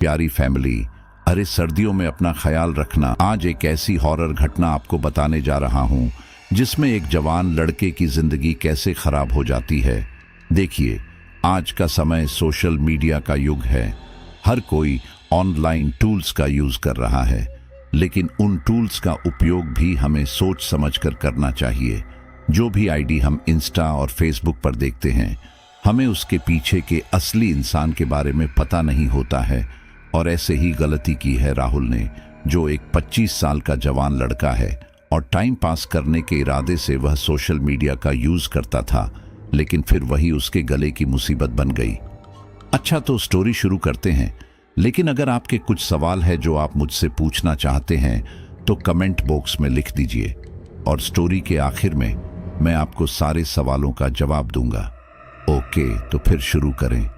प्यारी फैमिली, अरे सर्दियों में अपना ख्याल रखना। आज एक ऐसी हॉरर घटना आपको बताने जा रहा हूं जिसमें एक जवान लड़के की जिंदगी कैसे खराब हो जाती है। देखिए, आज का समय सोशल मीडिया का युग है। हर कोई ऑनलाइन टूल्स का यूज कर रहा है, लेकिन उन टूल्स का उपयोग भी हमें सोच समझकर करना चाहिए। जो भी आईडी हम इंस्टा और फेसबुक पर देखते हैं, हमें उसके पीछे के असली इंसान के बारे में पता नहीं होता है। और ऐसे ही गलती की है राहुल ने, जो एक 25 साल का जवान लड़का है और टाइम पास करने के इरादे से वह सोशल मीडिया का यूज करता था, लेकिन फिर वही उसके गले की मुसीबत बन गई। अच्छा, तो स्टोरी शुरू करते हैं, लेकिन अगर आपके कुछ सवाल है जो आप मुझसे पूछना चाहते हैं तो कमेंट बॉक्स में लिख दीजिए, और स्टोरी के आखिर में मैं आपको सारे सवालों का जवाब दूंगा। ओके, तो फिर शुरू करें।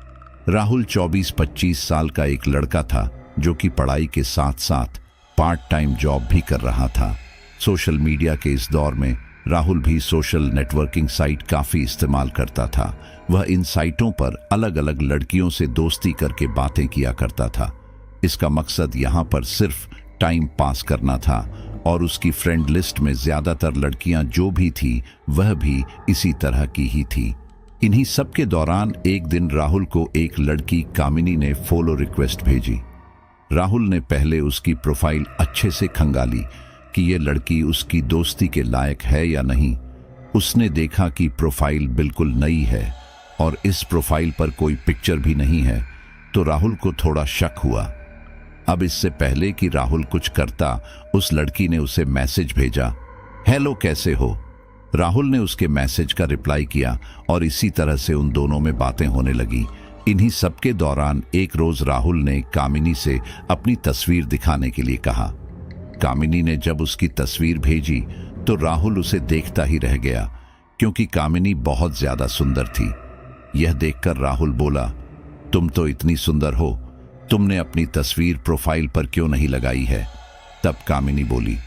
राहुल 24-25 साल का एक लड़का था जो कि पढ़ाई के साथ साथ पार्ट टाइम जॉब भी कर रहा था। सोशल मीडिया के इस दौर में राहुल भी सोशल नेटवर्किंग साइट काफ़ी इस्तेमाल करता था। वह इन साइटों पर अलग अलग लड़कियों से दोस्ती करके बातें किया करता था। इसका मकसद यहाँ पर सिर्फ टाइम पास करना था, और उसकी फ्रेंड लिस्ट में ज़्यादातर लड़कियां जो भी थी वह भी इसी तरह की ही थी। इन्हीं सब के दौरान एक दिन राहुल को एक लड़की कामिनी ने फॉलो रिक्वेस्ट भेजी। राहुल ने पहले उसकी प्रोफाइल अच्छे से खंगाली कि यह लड़की उसकी दोस्ती के लायक है या नहीं। उसने देखा कि प्रोफाइल बिल्कुल नई है और इस प्रोफाइल पर कोई पिक्चर भी नहीं है, तो राहुल को थोड़ा शक हुआ। अब इससे पहले कि राहुल कुछ करता, उस लड़की ने उसे मैसेज भेजा, हेलो कैसे हो। राहुल ने उसके मैसेज का रिप्लाई किया और इसी तरह से उन दोनों में बातें होने लगी। इन्हीं सब के दौरान एक रोज राहुल ने कामिनी से अपनी तस्वीर दिखाने के लिए कहा। कामिनी ने जब उसकी तस्वीर भेजी तो राहुल उसे देखता ही रह गया, क्योंकि कामिनी बहुत ज्यादा सुंदर थी। यह देखकर राहुल बोला, तुम तो इतनी सुंदर हो, तुमने अपनी तस्वीर प्रोफाइल पर क्यों नहीं लगाई है। तब कामिनी बोली,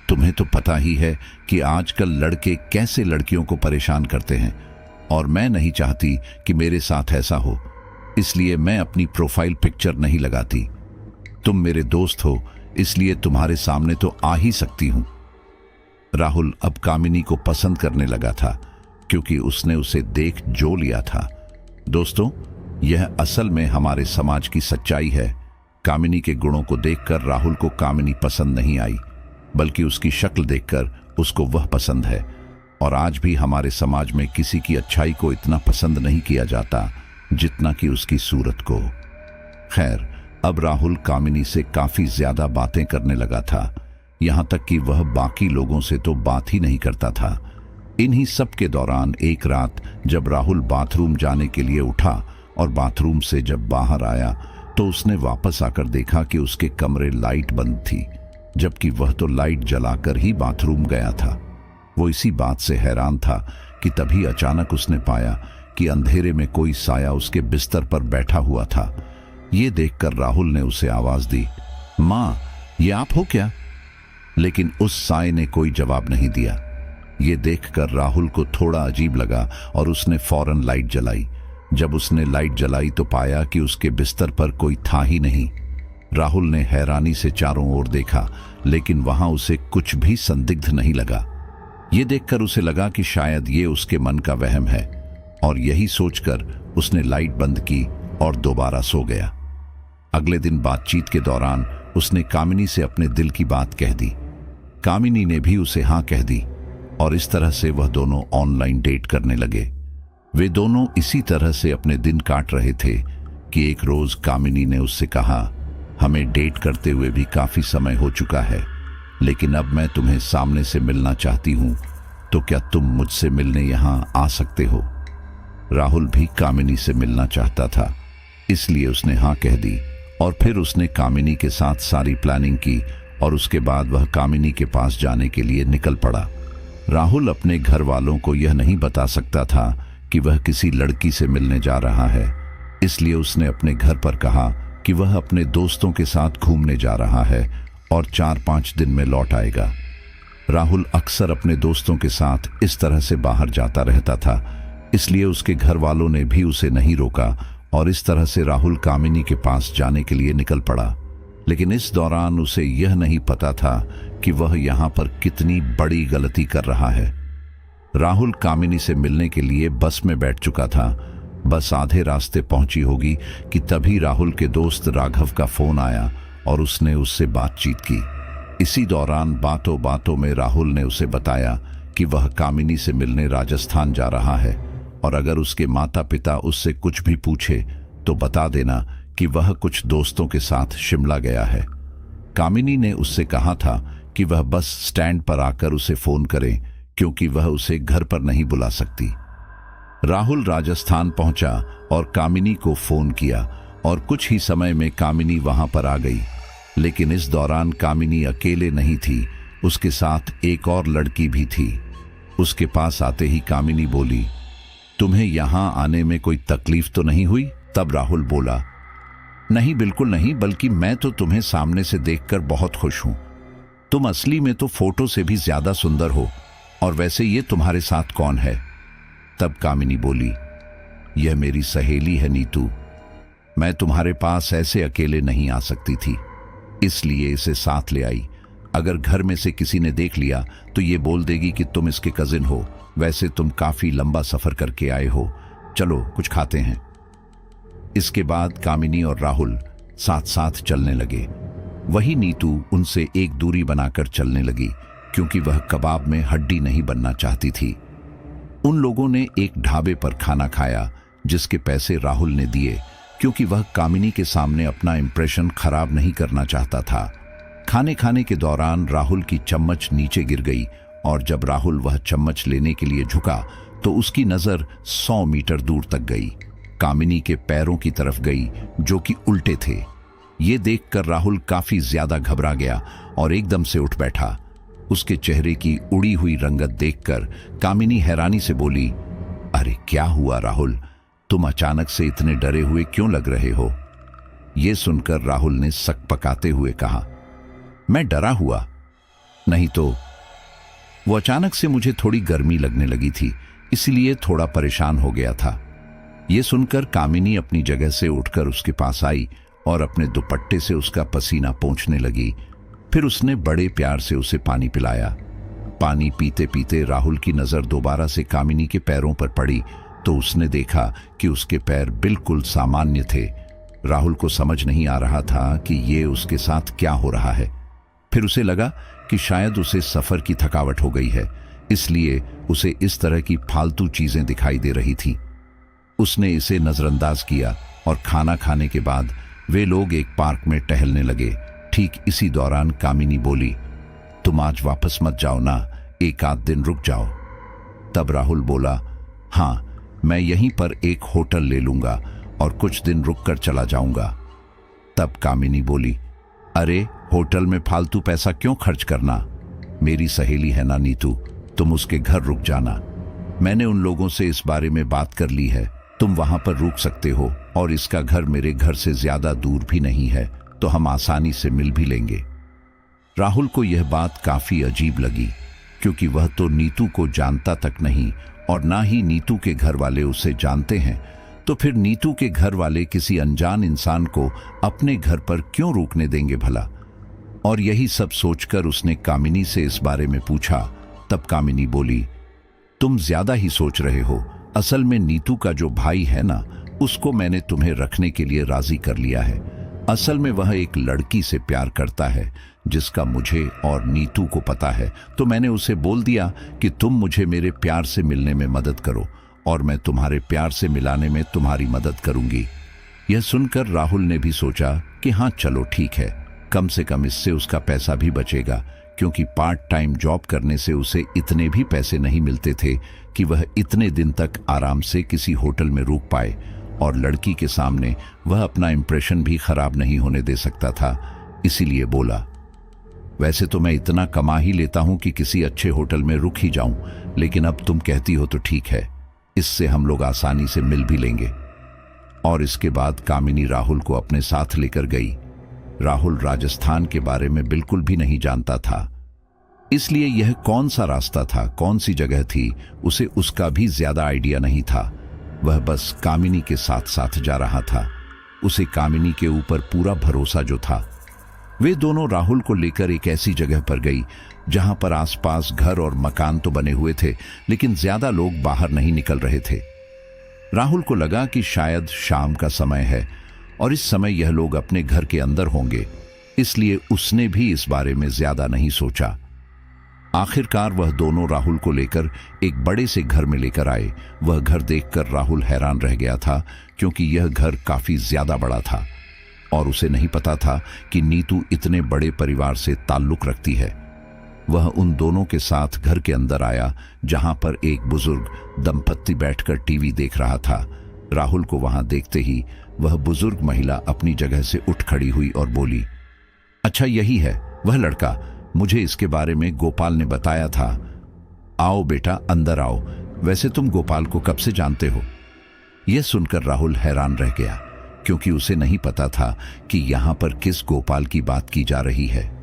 तुम्हें तो पता ही है कि आजकल लड़के कैसे लड़कियों को परेशान करते हैं, और मैं नहीं चाहती कि मेरे साथ ऐसा हो, इसलिए मैं अपनी प्रोफाइल पिक्चर नहीं लगाती। तुम मेरे दोस्त हो, इसलिए तुम्हारे सामने तो आ ही सकती हूं। राहुल अब कामिनी को पसंद करने लगा था, क्योंकि उसने उसे देख जो लिया था। दोस्तों, यह असल में हमारे समाज की सच्चाई है। कामिनी के गुणों को देखकर राहुल को कामिनी पसंद नहीं आई, बल्कि उसकी शक्ल देखकर उसको वह पसंद है। और आज भी हमारे समाज में किसी की अच्छाई को इतना पसंद नहीं किया जाता जितना कि उसकी सूरत को। खैर, अब राहुल कामिनी से काफी ज्यादा बातें करने लगा था, यहां तक कि वह बाकी लोगों से तो बात ही नहीं करता था। इन्हीं सब के दौरान एक रात जब राहुल बाथरूम जाने के लिए उठा और बाथरूम से जब बाहर आया तो उसने वापस आकर देखा कि उसके कमरे लाइट बंद थी, जबकि वह तो लाइट जलाकर ही बाथरूम गया था। वो इसी बात से हैरान था कि तभी अचानक उसने पाया कि अंधेरे में कोई साया उसके बिस्तर पर बैठा हुआ था। ये देखकर राहुल ने उसे आवाज दी, माँ, ये आप हो क्या? लेकिन उस साये ने कोई जवाब नहीं दिया। ये देखकर राहुल को थोड़ा अजीब लगा और उसने फौरन लाइट जलाई। जब उसने लाइट जलाई तो पाया कि उसके बिस्तर पर कोई था ही नहीं। राहुल ने हैरानी से चारों ओर देखा, लेकिन वहां उसे कुछ भी संदिग्ध नहीं लगा। ये देखकर उसे लगा कि शायद ये उसके मन का वहम है, और यही सोचकर उसने लाइट बंद की और दोबारा सो गया। अगले दिन बातचीत के दौरान उसने कामिनी से अपने दिल की बात कह दी। कामिनी ने भी उसे हाँ कह दी, और इस तरह से वह दोनों ऑनलाइन डेट करने लगे। वे दोनों इसी तरह से अपने दिन काट रहे थे कि एक रोज कामिनी ने उससे कहा, हमें डेट करते हुए भी काफी समय हो चुका है, लेकिन अब मैं तुम्हें सामने से मिलना चाहती हूं, तो क्या तुम मुझसे मिलने यहां आ सकते हो? राहुल भी कामिनी से मिलना चाहता था, इसलिए उसने हाँ कह दी, और फिर उसने कामिनी के साथ सारी प्लानिंग की, और उसके बाद वह कामिनी के पास जाने के लिए निकल पड़ा। राहुल अपने घर वालों को यह नहीं बता सकता था कि वह किसी लड़की से मिलने जा रहा है, इसलिए उसने अपने घर पर कहा कि वह अपने दोस्तों के साथ घूमने जा रहा है और 4-5 दिन में लौट आएगा। राहुल अक्सर अपने दोस्तों के साथ इस तरह से बाहर जाता रहता था, इसलिए उसके घर वालों ने भी उसे नहीं रोका और इस तरह से राहुल कामिनी के पास जाने के लिए निकल पड़ा। लेकिन इस दौरान उसे यह नहीं पता था कि वह यहाँ पर कितनी बड़ी गलती कर रहा है। राहुल कामिनी से मिलने के लिए बस में बैठ चुका था। बस आधे रास्ते पहुंची होगी कि तभी राहुल के दोस्त राघव का फोन आया और उसने उससे बातचीत की। इसी दौरान बातों बातों में राहुल ने उसे बताया कि वह कामिनी से मिलने राजस्थान जा रहा है और अगर उसके माता पिता उससे कुछ भी पूछे तो बता देना कि वह कुछ दोस्तों के साथ शिमला गया है। कामिनी ने उससे कहा था कि वह बस स्टैंड पर आकर उसे फोन करे क्योंकि वह उसे घर पर नहीं बुला सकती। राहुल राजस्थान पहुंचा और कामिनी को फोन किया और कुछ ही समय में कामिनी वहां पर आ गई। लेकिन इस दौरान कामिनी अकेले नहीं थी, उसके साथ एक और लड़की भी थी। उसके पास आते ही कामिनी बोली, तुम्हें यहां आने में कोई तकलीफ तो नहीं हुई? तब राहुल बोला, नहीं बिल्कुल नहीं, बल्कि मैं तो तुम्हें सामने से देखकर बहुत खुश हूं। तुम असली में तो फोटो से भी ज्यादा सुंदर हो। और वैसे ये तुम्हारे साथ कौन है? तब कामिनी बोली, यह मेरी सहेली है नीतू। मैं तुम्हारे पास ऐसे अकेले नहीं आ सकती थी, इसलिए इसे साथ ले आई। अगर घर में से किसी ने देख लिया तो ये बोल देगी कि तुम इसके कजिन हो। वैसे तुम काफी लंबा सफर करके आए हो, चलो कुछ खाते हैं। इसके बाद कामिनी और राहुल साथ साथ चलने लगे। वही नीतू उनसे एक दूरी बनाकर चलने लगी क्योंकि वह कबाब में हड्डी नहीं बनना चाहती थी। उन लोगों ने एक ढाबे पर खाना खाया जिसके पैसे राहुल ने दिए क्योंकि वह कामिनी के सामने अपना इंप्रेशन खराब नहीं करना चाहता था। खाने खाने के दौरान राहुल की चम्मच नीचे गिर गई और जब राहुल वह चम्मच लेने के लिए झुका तो उसकी नजर 100 मीटर दूर तक गई, कामिनी के पैरों की तरफ गई जो कि उल्टे थे। ये देखकर राहुल काफी ज्यादा घबरा गया और एकदम से उठ बैठा। उसके चेहरे की उड़ी हुई रंगत देखकर कामिनी हैरानी से बोली, अरे क्या हुआ राहुल, तुम अचानक से इतने डरे हुए क्यों लग रहे हो? यह सुनकर राहुल ने सकपकाते हुए कहा, मैं डरा हुआ नहीं तो वो अचानक से मुझे थोड़ी गर्मी लगने लगी थी, इसलिए थोड़ा परेशान हो गया था। यह सुनकर कामिनी अपनी जगह से उठकर उसके पास आई और अपने दुपट्टे से उसका पसीना पोंछने लगी। फिर उसने बड़े प्यार से उसे पानी पिलाया। पानी पीते पीते राहुल की नजर दोबारा से कामिनी के पैरों पर पड़ी तो उसने देखा कि उसके पैर बिल्कुल सामान्य थे। राहुल को समझ नहीं आ रहा था कि ये उसके साथ क्या हो रहा है। फिर उसे लगा कि शायद उसे सफर की थकावट हो गई है, इसलिए उसे इस तरह की फालतू चीजें दिखाई दे रही थी। उसने इसे नजरअंदाज किया और खाना खाने के बाद वे लोग एक पार्क में टहलने लगे। ठीक इसी दौरान कामिनी बोली, तुम आज वापस मत जाओ ना, एक आध दिन रुक जाओ। तब राहुल बोला, हाँ मैं यहीं पर एक होटल ले लूंगा और कुछ दिन रुककर चला जाऊंगा। तब कामिनी बोली, अरे होटल में फालतू पैसा क्यों खर्च करना? मेरी सहेली है ना नीतू, तुम उसके घर रुक जाना। मैंने उन लोगों से इस बारे में बात कर ली है, तुम वहां पर रुक सकते हो और इसका घर मेरे घर से ज्यादा दूर भी नहीं है, तो हम आसानी से मिल भी लेंगे। राहुल को यह बात काफी अजीब लगी क्योंकि वह तो नीतू को जानता तक नहीं और ना ही नीतू के घर वाले उसे जानते हैं, तो फिर नीतू के घर वाले किसी अनजान इंसान को अपने घर पर क्यों रुकने देंगे भला? और यही सब सोचकर उसने कामिनी से इस बारे में पूछा। तब कामिनी बोली, तुम ज्यादा ही सोच रहे हो, असल में नीतू का जो भाई है ना, उसको मैंने तुम्हें रखने के लिए राजी कर लिया है। असल में वह एक लड़की से प्यार करता है जिसका मुझे और नीतू को पता है, तो मैंने उसे बोल दिया कि तुम मुझे मेरे प्यार से मिलने में मदद करो और मैं तुम्हारे प्यार से मिलाने में तुम्हारी मदद करूंगी। यह सुनकर राहुल ने भी सोचा कि हाँ चलो ठीक है, कम से कम इससे उसका पैसा भी बचेगा, क्योंकि पार्ट टाइम जॉब करने से उसे इतने भी पैसे नहीं मिलते थे कि वह इतने दिन तक आराम से किसी होटल में रुक पाए, और लड़की के सामने वह अपना इंप्रेशन भी खराब नहीं होने दे सकता था। इसीलिए बोला, वैसे तो मैं इतना कमा ही लेता हूं कि किसी अच्छे होटल में रुक ही जाऊं, लेकिन अब तुम कहती हो तो ठीक है, इससे हम लोग आसानी से मिल भी लेंगे। और इसके बाद कामिनी राहुल को अपने साथ लेकर गई। राहुल राजस्थान के बारे में बिल्कुल भी नहीं जानता था, इसलिए यह कौन सा रास्ता था, कौन सी जगह थी, उसे उसका भी ज्यादा आइडिया नहीं था। वह बस कामिनी के साथ साथ जा रहा था। उसे कामिनी के ऊपर पूरा भरोसा जो था। वे दोनों राहुल को लेकर एक ऐसी जगह पर गई जहां पर आसपास घर और मकान तो बने हुए थे, लेकिन ज्यादा लोग बाहर नहीं निकल रहे थे। राहुल को लगा कि शायद शाम का समय है और इस समय यह लोग अपने घर के अंदर होंगे, इसलिए उसने भी इस बारे में ज्यादा नहीं सोचा। आखिरकार वह दोनों राहुल को लेकर एक बड़े से घर में लेकर आए। वह घर देखकर राहुल हैरान रह गया था, क्योंकि यह घर काफी ज्यादा बड़ा था और उसे नहीं पता था कि नीतू इतने बड़े परिवार से ताल्लुक रखती है। वह उन दोनों के साथ घर के अंदर आया, जहां पर एक बुजुर्ग दंपत्ति बैठकर टीवी देख रहा था। राहुल को वहां देखते ही वह बुजुर्ग महिला अपनी जगह से उठ खड़ी हुई और बोली, अच्छा यही है वह लड़का, मुझे इसके बारे में गोपाल ने बताया था। आओ बेटा अंदर आओ, वैसे तुम गोपाल को कब से जानते हो? यह सुनकर राहुल हैरान रह गया, क्योंकि उसे नहीं पता था कि यहां पर किस गोपाल की बात की जा रही है।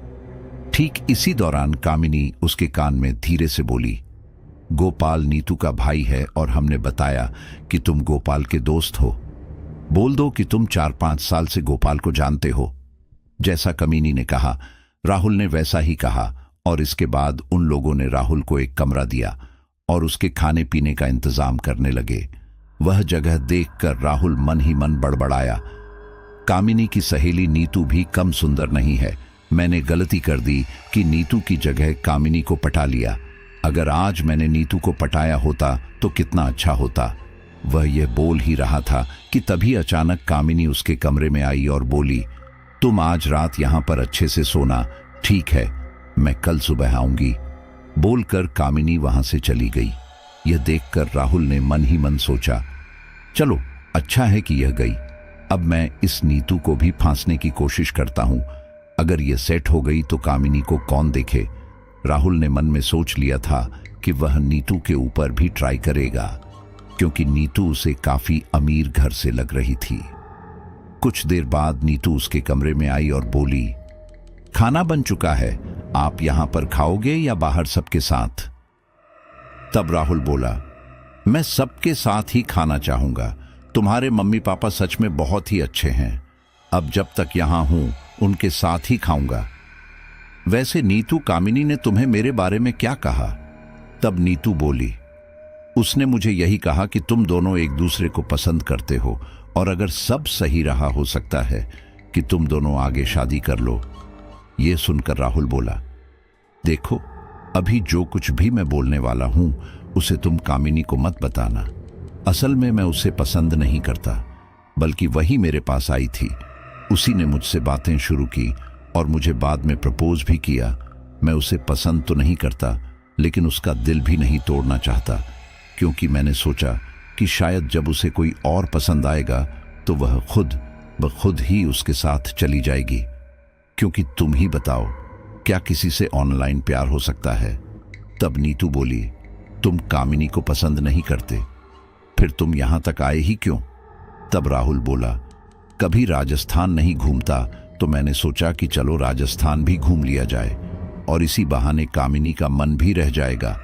ठीक इसी दौरान कामिनी उसके कान में धीरे से बोली, गोपाल नीतू का भाई है और हमने बताया कि तुम गोपाल के दोस्त हो। बोल दो कि तुम 4-5 साल से गोपाल को जानते हो। जैसा कामिनी ने कहा, राहुल ने वैसा ही कहा और इसके बाद उन लोगों ने राहुल को एक कमरा दिया और उसके खाने पीने का इंतजाम करने लगे। वह जगह देखकर राहुल मन ही मन बड़बड़ाया, कामिनी की सहेली नीतू भी कम सुंदर नहीं है। मैंने गलती कर दी कि नीतू की जगह कामिनी को पटा लिया। अगर आज मैंने नीतू को पटाया होता तो कितना अच्छा होता। वह यह बोल ही रहा था कि तभी अचानक कामिनी उसके कमरे में आई और बोली, तुम आज रात यहां पर अच्छे से सोना, ठीक है, मैं कल सुबह आऊंगी। बोलकर कामिनी वहां से चली गई। यह देखकर राहुल ने मन ही मन सोचा, चलो अच्छा है कि यह गई। अब मैं इस नीतू को भी फांसने की कोशिश करता हूं। अगर यह सेट हो गई तो कामिनी को कौन देखे। राहुल ने मन में सोच लिया था कि वह नीतू के ऊपर भी ट्राई करेगा, क्योंकि नीतू उसे काफी अमीर घर से लग रही थी। कुछ देर बाद नीतू उसके कमरे में आई और बोली, खाना बन चुका है, आप यहां पर खाओगे या बाहर सबके साथ? तब राहुल बोला, मैं सबके साथ ही खाना चाहूंगा। तुम्हारे मम्मी पापा सच में बहुत ही अच्छे हैं। अब जब तक यहां हूं उनके साथ ही खाऊंगा। वैसे नीतू, कामिनी ने तुम्हें मेरे बारे में क्या कहा? तब नीतू बोली, उसने मुझे यही कहा कि तुम दोनों एक दूसरे को पसंद करते हो और अगर सब सही रहा हो सकता है कि तुम दोनों आगे शादी कर लो। यह सुनकर राहुल बोला, देखो अभी जो कुछ भी मैं बोलने वाला हूं उसे तुम कामिनी को मत बताना। असल में मैं उसे पसंद नहीं करता, बल्कि वही मेरे पास आई थी। उसी ने मुझसे बातें शुरू की और मुझे बाद में प्रपोज भी किया। मैं उसे पसंद तो नहीं करता, लेकिन उसका दिल भी नहीं तोड़ना चाहता, क्योंकि मैंने सोचा कि शायद जब उसे कोई और पसंद आएगा तो वह खुद ही उसके साथ चली जाएगी। क्योंकि तुम ही बताओ, क्या किसी से ऑनलाइन प्यार हो सकता है? तब नीतू बोली, तुम कामिनी को पसंद नहीं करते, फिर तुम यहां तक आए ही क्यों? तब राहुल बोला, कभी राजस्थान नहीं घूमता तो मैंने सोचा कि चलो राजस्थान भी घूम लिया जाए और इसी बहाने कामिनी का मन भी रह जाएगा।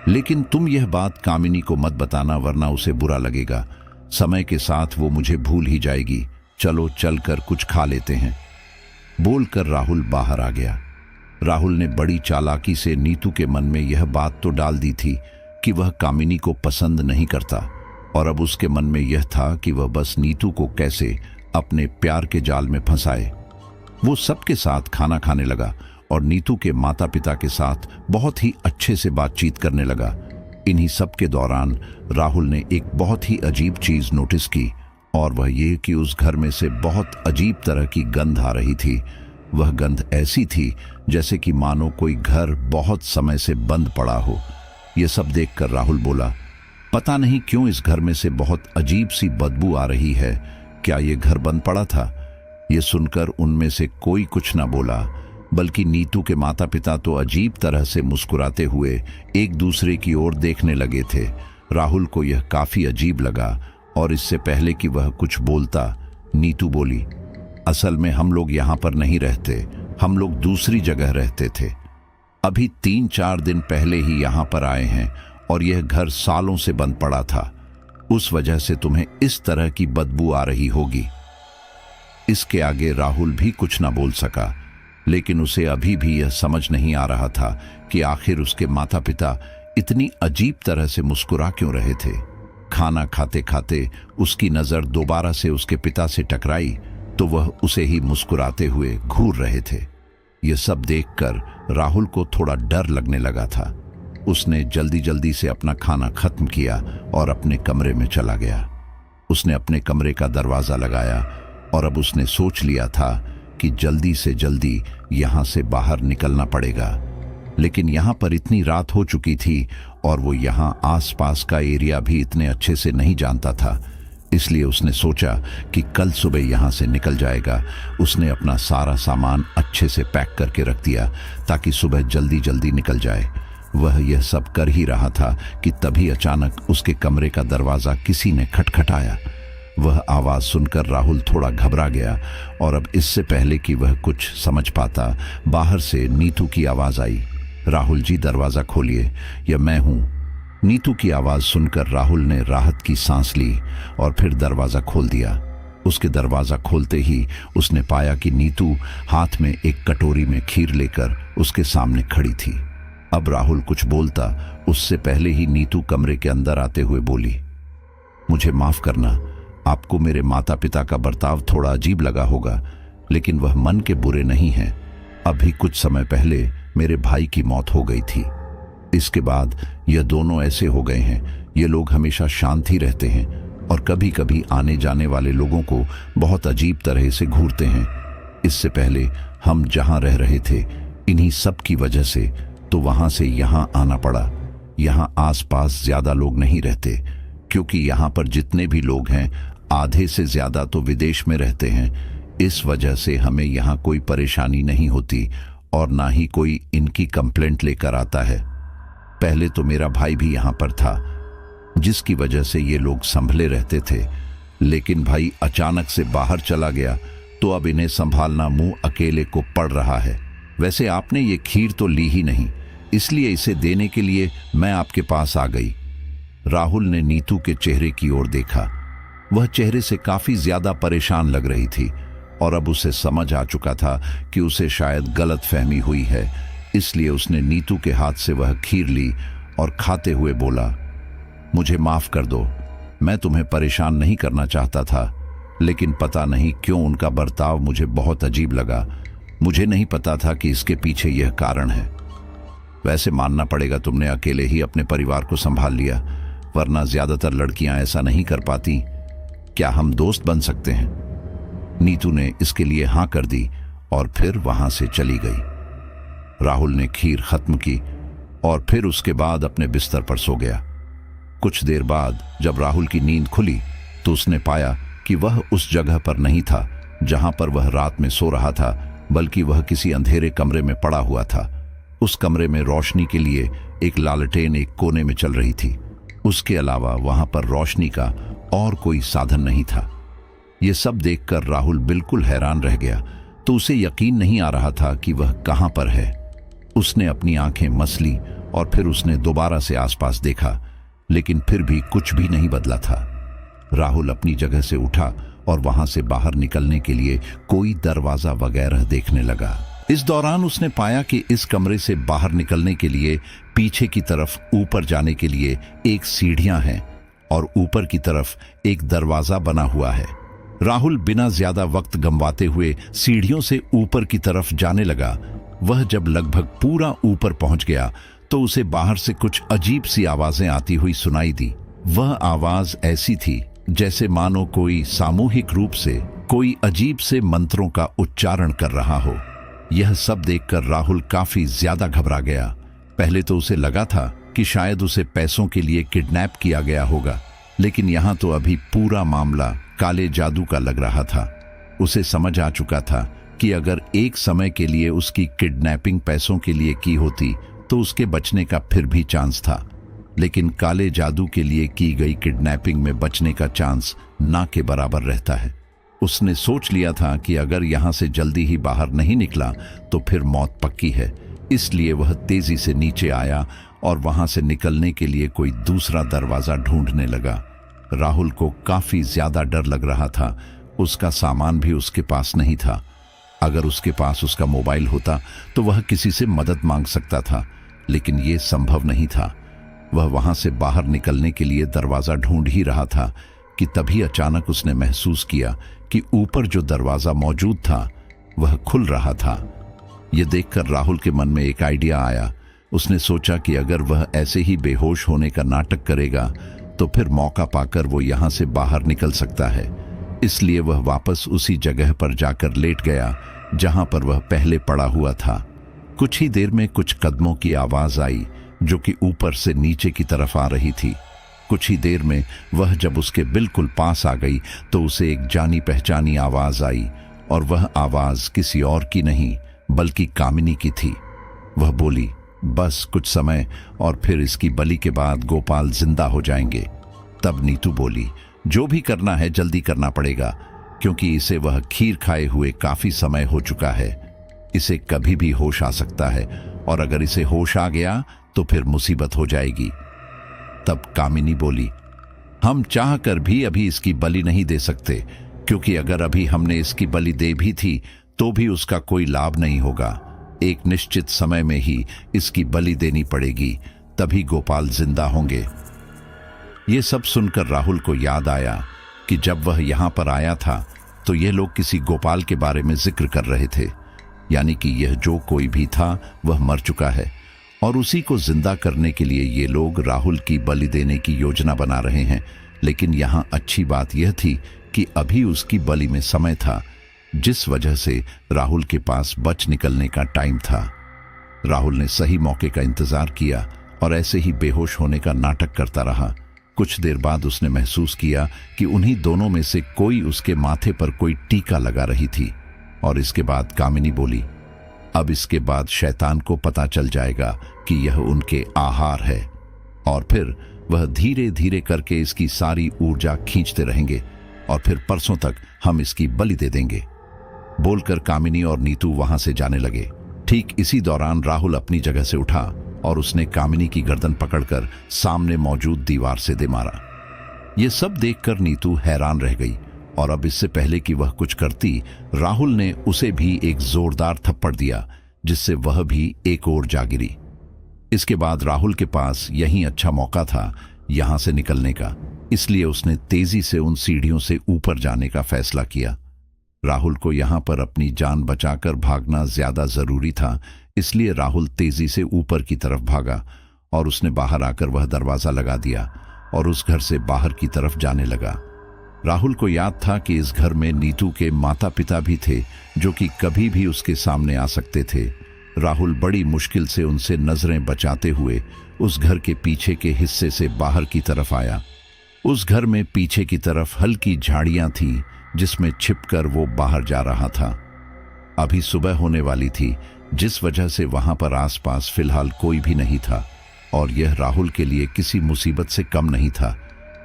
लेकिन तुम यह बात कामिनी को मत बताना, वरना उसे बुरा लगेगा। समय के साथ वो मुझे भूल ही जाएगी। चलो चलकर कुछ खा लेते हैं। बोलकर राहुल बाहर आ गया। राहुल ने बड़ी चालाकी से नीतू के मन में यह बात तो डाल दी थी कि वह कामिनी को पसंद नहीं करता, और अब उसके मन में यह था कि वह बस नीतू को कैसे अपने प्यार के जाल में फंसाए। वो सबके साथ खाना खाने लगा और नीतू के माता पिता के साथ बहुत ही अच्छे से बातचीत करने लगा। इन्हीं सब के दौरान राहुल ने एक बहुत ही अजीब चीज नोटिस की, और वह ये कि उस घर में से बहुत अजीब तरह की गंध आ रही थी। वह गंध ऐसी थी जैसे कि मानो कोई घर बहुत समय से बंद पड़ा हो। यह सब देखकर राहुल बोला, पता नहीं क्यों इस घर में से बहुत अजीब सी बदबू आ रही है। क्या यह घर बंद पड़ा था? यह सुनकर उनमें से कोई कुछ न बोला, बल्कि नीतू के माता पिता तो अजीब तरह से मुस्कुराते हुए एक दूसरे की ओर देखने लगे थे। राहुल को यह काफी अजीब लगा, और इससे पहले कि वह कुछ बोलता, नीतू बोली, असल में हम लोग यहाँ पर नहीं रहते, हम लोग दूसरी जगह रहते थे। अभी 3-4 दिन पहले ही यहाँ पर आए हैं और यह घर सालों से बंद पड़ा था। उस वजह से तुम्हें इस तरह की बदबू आ रही होगी। इसके आगे राहुल भी कुछ ना बोल सका, लेकिन उसे अभी भी यह समझ नहीं आ रहा था कि आखिर उसके माता पिता इतनी अजीब तरह से मुस्कुरा क्यों रहे थे। खाना खाते खाते उसकी नजर दोबारा से उसके पिता से टकराई तो वह उसे ही मुस्कुराते हुए घूर रहे थे। यह सब देखकर राहुल को थोड़ा डर लगने लगा था। उसने जल्दी जल्दी से अपना खाना खत्म किया और अपने कमरे में चला गया। उसने अपने कमरे का दरवाजा लगाया और अब उसने सोच लिया था कि जल्दी से जल्दी यहां से बाहर निकलना पड़ेगा। लेकिन यहां पर इतनी रात हो चुकी थी और वो यहां आसपास का एरिया भी इतने अच्छे से नहीं जानता था, इसलिए उसने सोचा कि कल सुबह यहां से निकल जाएगा। उसने अपना सारा सामान अच्छे से पैक करके रख दिया ताकि सुबह जल्दी जल्दी निकल जाए। वह यह सब कर ही रहा था कि तभी अचानक उसके कमरे का दरवाजा किसी ने खटखटाया। वह आवाज सुनकर राहुल थोड़ा घबरा गया और अब इससे पहले कि वह कुछ समझ पाता, बाहर से नीतू की आवाज आई। राहुल जी, दरवाजा खोलिए, यह मैं हूं। नीतू की आवाज सुनकर राहुल ने राहत की सांस ली और फिर दरवाजा खोल दिया। उसके दरवाजा खोलते ही उसने पाया कि नीतू हाथ में एक कटोरी में खीर लेकर उसके सामने खड़ी थी। अब राहुल कुछ बोलता उससे पहले ही नीतू कमरे के अंदर आते हुए बोली, मुझे माफ करना, आपको मेरे माता पिता का बर्ताव थोड़ा अजीब लगा होगा, लेकिन वह मन के बुरे नहीं हैं। अभी कुछ समय पहले मेरे भाई की मौत हो गई थी। इसके बाद यह दोनों ऐसे हो गए हैं। ये लोग हमेशा शांत ही रहते हैं और कभी कभी आने जाने वाले लोगों को बहुत अजीब तरह से घूरते हैं। इससे पहले हम जहां रह रहे थे, इन्हीं सब की वजह से तो वहां से यहां आना पड़ा। यहां आसपास ज्यादा लोग नहीं रहते क्योंकि यहां पर जितने भी लोग हैं आधे से ज्यादा तो विदेश में रहते हैं। इस वजह से हमें यहां कोई परेशानी नहीं होती और ना ही कोई इनकी कंप्लेंट लेकर आता है। पहले तो मेरा भाई भी यहां पर था, जिसकी वजह से ये लोग संभले रहते थे, लेकिन भाई अचानक से बाहर चला गया तो अब इन्हें संभालना मुंह अकेले को पड़ रहा है। वैसे आपने ये खीर तो ली ही नहीं, इसलिए इसे देने के लिए मैं आपके पास आ गई। राहुल ने नीतू के चेहरे की ओर देखा। वह चेहरे से काफी ज्यादा परेशान लग रही थी और अब उसे समझ आ चुका था कि उसे शायद गलतफहमी हुई है, इसलिए उसने नीतू के हाथ से वह खीर ली और खाते हुए बोला, मुझे माफ कर दो, मैं तुम्हें परेशान नहीं करना चाहता था, लेकिन पता नहीं क्यों उनका बर्ताव मुझे बहुत अजीब लगा। मुझे नहीं पता था कि इसके पीछे यह कारण है। वैसे मानना पड़ेगा तुमने अकेले ही अपने परिवार को संभाल लिया, वरना ज्यादातर लड़कियां ऐसा नहीं कर पाती। क्या हम दोस्त बन सकते हैं? नीतू ने इसके लिए हां कर दी और फिर वहां से चली गई। राहुल ने खीर खत्म की और फिर उसके बाद अपने बिस्तर पर सो गया। कुछ देर बाद जब राहुल की नींद खुली तो उसने पाया कि वह उस जगह पर नहीं था जहां पर वह रात में सो रहा था, बल्कि वह किसी अंधेरे कमरे में पड़ा हुआ था। उस कमरे में रोशनी के लिए एक लालटेन एक कोने में चल रही थी। उसके अलावा वहां पर रोशनी का और कोई साधन नहीं था। यह सब देखकर राहुल बिल्कुल हैरान रह गया, तो उसे यकीन नहीं आ रहा था कि वह कहां पर है। उसने अपनी आंखें मसली और फिर उसने दोबारा से आसपास देखा, लेकिन फिर भी कुछ भी नहीं बदला था। राहुल अपनी जगह से उठा और वहां से बाहर निकलने के लिए कोई दरवाजा वगैरह देखने लगा। इस दौरान उसने पाया कि इस कमरे से बाहर निकलने के लिए पीछे की तरफ ऊपर जाने के लिए एक सीढ़ियां हैं और ऊपर की तरफ एक दरवाजा बना हुआ है। राहुल बिना ज्यादा वक्त गंवाते हुए सीढ़ियों से ऊपर की तरफ जाने लगा। वह जब लगभग पूरा ऊपर पहुंच गया तो उसे बाहर से कुछ अजीब सी आवाजें आती हुई सुनाई दी। वह आवाज ऐसी थी जैसे मानो कोई सामूहिक रूप से कोई अजीब से मंत्रों का उच्चारण कर रहा हो। यह सब देखकर राहुल काफी ज्यादा घबरा गया। पहले तो उसे लगा था कि शायद उसे पैसों के लिए किडनैप किया गया होगा, लेकिन यहाँ तो अभी पूरा मामला काले जादू का लग रहा था। उसे समझ आ चुका था कि अगर एक समय के लिए उसकी किडनैपिंग पैसों के लिए की होती तो उसके बचने का फिर भी चांस था, लेकिन काले जादू के लिए की गई किडनैपिंग में बचने का चांस ना के बराबर रहता है। उसने सोच लिया था कि अगर यहां से जल्दी ही बाहर नहीं निकला तो फिर मौत पक्की है, इसलिए वह तेजी से नीचे आया और वहां से निकलने के लिए कोई दूसरा दरवाजा ढूंढने लगा। राहुल को काफी ज्यादा डर लग रहा था। उसका सामान भी उसके पास नहीं था। अगर उसके पास उसका मोबाइल होता तो वह किसी से मदद मांग सकता था, लेकिन यह संभव नहीं था। वह वहां से बाहर निकलने के लिए दरवाजा ढूंढ ही रहा था कि तभी अचानक उसने महसूस किया कि ऊपर जो दरवाजा मौजूद था वह खुल रहा था। यह देखकर राहुल के मन में एक आइडिया आया। उसने सोचा कि अगर वह ऐसे ही बेहोश होने का नाटक करेगा तो फिर मौका पाकर वो यहां से बाहर निकल सकता है। इसलिए वह वापस उसी जगह पर जाकर लेट गया जहां पर वह पहले पड़ा हुआ था। कुछ ही देर में कुछ कदमों की आवाज आई जो कि ऊपर से नीचे की तरफ आ रही थी। कुछ ही देर में वह जब उसके बिल्कुल पास आ गई तो उसे एक जानी पहचानी आवाज आई, और वह आवाज किसी और की नहीं बल्कि कामिनी की थी। वह बोली, बस कुछ समय और फिर इसकी बलि के बाद गोपाल जिंदा हो जाएंगे। तब नीतू बोली, जो भी करना है जल्दी करना पड़ेगा, क्योंकि इसे वह खीर खाए हुए काफी समय हो चुका है। इसे कभी भी होश आ सकता है, और अगर इसे होश आ गया तो फिर मुसीबत हो जाएगी। तब कामिनी बोली, हम चाह कर भी अभी इसकी बलि नहीं दे सकते, क्योंकि अगर अभी हमने इसकी बलि दे भी थी तो भी उसका कोई लाभ नहीं होगा। एक निश्चित समय में ही इसकी बलि देनी पड़ेगी, तभी गोपाल जिंदा होंगे। ये सब सुनकर राहुल को याद आया कि जब वह यहां पर आया था तो ये लोग किसी गोपाल के बारे में जिक्र कर रहे थे, यानी कि यह जो कोई भी था वह मर चुका है, और उसी को जिंदा करने के लिए ये लोग राहुल की बलि देने की योजना बना रहे हैं। लेकिन यहाँ अच्छी बात यह थी कि अभी उसकी बलि में समय था, जिस वजह से राहुल के पास बच निकलने का टाइम था। राहुल ने सही मौके का इंतजार किया और ऐसे ही बेहोश होने का नाटक करता रहा। कुछ देर बाद उसने महसूस किया कि उन्हीं दोनों में से कोई उसके माथे पर कोई टीका लगा रही थी। और इसके बाद कामिनी बोली, अब इसके बाद शैतान को पता चल जाएगा कि यह उनके आहार है, और फिर वह धीरे धीरे करके इसकी सारी ऊर्जा खींचते रहेंगे, और फिर परसों तक हम इसकी बलि दे देंगे। बोलकर कामिनी और नीतू वहां से जाने लगे। ठीक इसी दौरान राहुल अपनी जगह से उठा और उसने कामिनी की गर्दन पकड़कर सामने मौजूद दीवार से दे मारा। यह सब देखकर नीतू हैरान रह गई, और अब इससे पहले कि वह कुछ करती, राहुल ने उसे भी एक जोरदार थप्पड़ दिया, जिससे वह भी एक ओर जा गिरी। इसके बाद राहुल के पास यही अच्छा मौका था यहां से निकलने का, इसलिए उसने तेजी से उन सीढ़ियों से ऊपर जाने का फैसला किया। राहुल को यहां पर अपनी जान बचाकर भागना ज्यादा जरूरी था, इसलिए राहुल तेजी से ऊपर की तरफ भागा, और उसने बाहर आकर वह दरवाजा लगा दिया और उस घर से बाहर की तरफ जाने लगा। राहुल को याद था कि इस घर में नीतू के माता पिता भी थे, जो कि कभी भी उसके सामने आ सकते थे। राहुल बड़ी मुश्किल से उनसे नजरें बचाते हुए उस घर के पीछे के हिस्से से बाहर की तरफ आया। उस घर में पीछे की तरफ हल्की झाड़ियां थीं, जिसमें छिपकर वो बाहर जा रहा था। अभी सुबह होने वाली थी, जिस वजह से वहां पर आसपास फिलहाल कोई भी नहीं था, और यह राहुल के लिए किसी मुसीबत से कम नहीं था,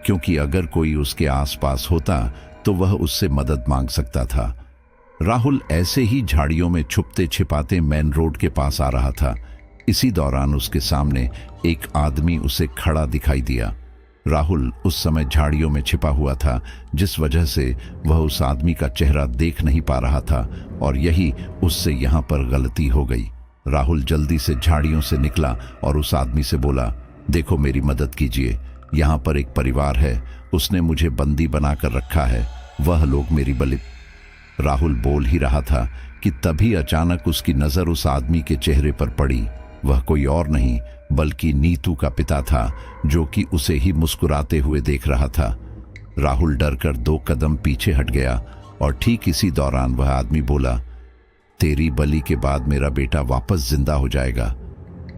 क्योंकि अगर कोई उसके आसपास होता तो वह उससे मदद मांग सकता था। राहुल ऐसे ही झाड़ियों में छुपते छिपाते मेन रोड के पास आ रहा था। इसी दौरान उसके सामने एक आदमी उसे खड़ा दिखाई दिया। राहुल उस समय झाड़ियों में छिपा हुआ था, जिस वजह से वह उस आदमी का चेहरा देख नहीं पा रहा था, और यही उससे यहाँ पर गलती हो गई। राहुल जल्दी से झाड़ियों से निकला और उस आदमी से बोला, देखो मेरी मदद कीजिए, यहाँ पर एक परिवार है, उसने मुझे बंदी बनाकर रखा है, वह लोग मेरी बलि। राहुल बोल ही रहा था कि तभी अचानक उसकी नजर उस आदमी के चेहरे पर पड़ी। वह कोई और नहीं बल्कि नीतू का पिता था, जो कि उसे ही मुस्कुराते हुए देख रहा था। राहुल डरकर 2 कदम पीछे हट गया, और ठीक इसी दौरान वह आदमी बोला, तेरी बलि के बाद मेरा बेटा वापस जिंदा हो जाएगा।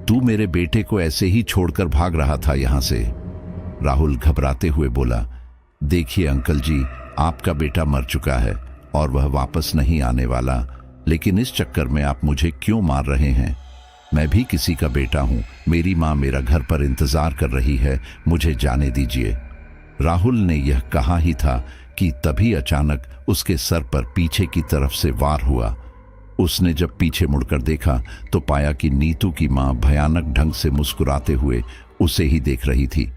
तू मेरे बेटे को ऐसे ही छोड़कर भाग रहा था यहां से। राहुल घबराते हुए बोला, देखिए अंकल जी, आपका बेटा मर चुका है और वह वापस नहीं आने वाला, लेकिन इस चक्कर में आप मुझे क्यों मार रहे हैं? मैं भी किसी का बेटा हूं, मेरी माँ मेरा घर पर इंतजार कर रही है, मुझे जाने दीजिए। राहुल ने यह कहा ही था कि तभी अचानक उसके सर पर पीछे की तरफ से वार हुआ। उसने जब पीछे मुड़कर देखा तो पाया कि नीतू की माँ भयानक ढंग से मुस्कुराते हुए उसे ही देख रही थी।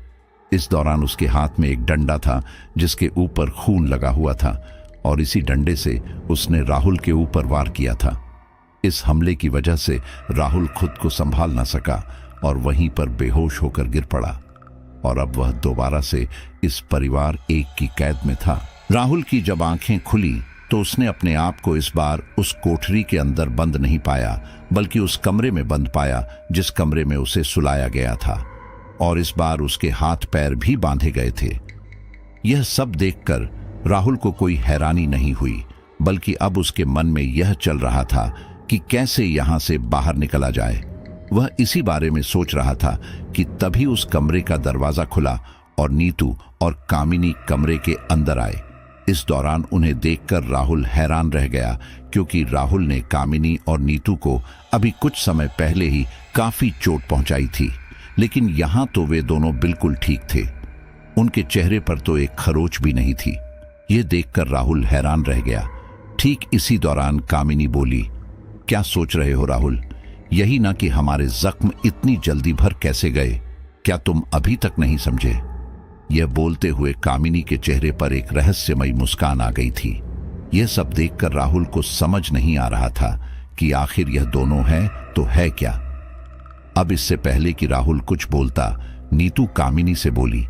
इस दौरान उसके हाथ में एक डंडा था जिसके ऊपर खून लगा हुआ था और इसी डंडे से उसने राहुल के ऊपर वार किया था। इस हमले की वजह से राहुल खुद को संभाल न सका और वहीं पर बेहोश होकर गिर पड़ा और अब वह दोबारा से इस परिवार एक की कैद में था। राहुल की जब आंखें खुली तो उसने अपने आप को इस बार उस कोठरी के अंदर बंद नहीं पाया बल्कि उस कमरे में बंद पाया जिस कमरे में उसे सुलाया गया था और इस बार उसके हाथ पैर भी बांधे गए थे। यह सब देखकर राहुल को कोई हैरानी नहीं हुई बल्कि अब उसके मन में यह चल रहा था कि कैसे यहां से बाहर निकला जाए। वह इसी बारे में सोच रहा था कि तभी उस कमरे का दरवाजा खुला और नीतू और कामिनी कमरे के अंदर आए। इस दौरान उन्हें देखकर राहुल हैरान रह गया क्योंकि राहुल ने कामिनी और नीतू को अभी कुछ समय पहले ही काफी चोट पहुंचाई थी, लेकिन यहां तो वे दोनों बिल्कुल ठीक थे। उनके चेहरे पर तो एक खरोच भी नहीं थी। यह देखकर राहुल हैरान रह गया। ठीक इसी दौरान कामिनी बोली, क्या सोच रहे हो राहुल? यही ना कि हमारे जख्म इतनी जल्दी भर कैसे गए? क्या तुम अभी तक नहीं समझे? यह बोलते हुए कामिनी के चेहरे पर एक रहस्यमयी मुस्कान आ गई थी। यह सब देखकर राहुल को समझ नहीं आ रहा था कि आखिर यह दोनों है तो है क्या। अब इससे पहले कि राहुल कुछ बोलता, नीतू कामिनी से बोली,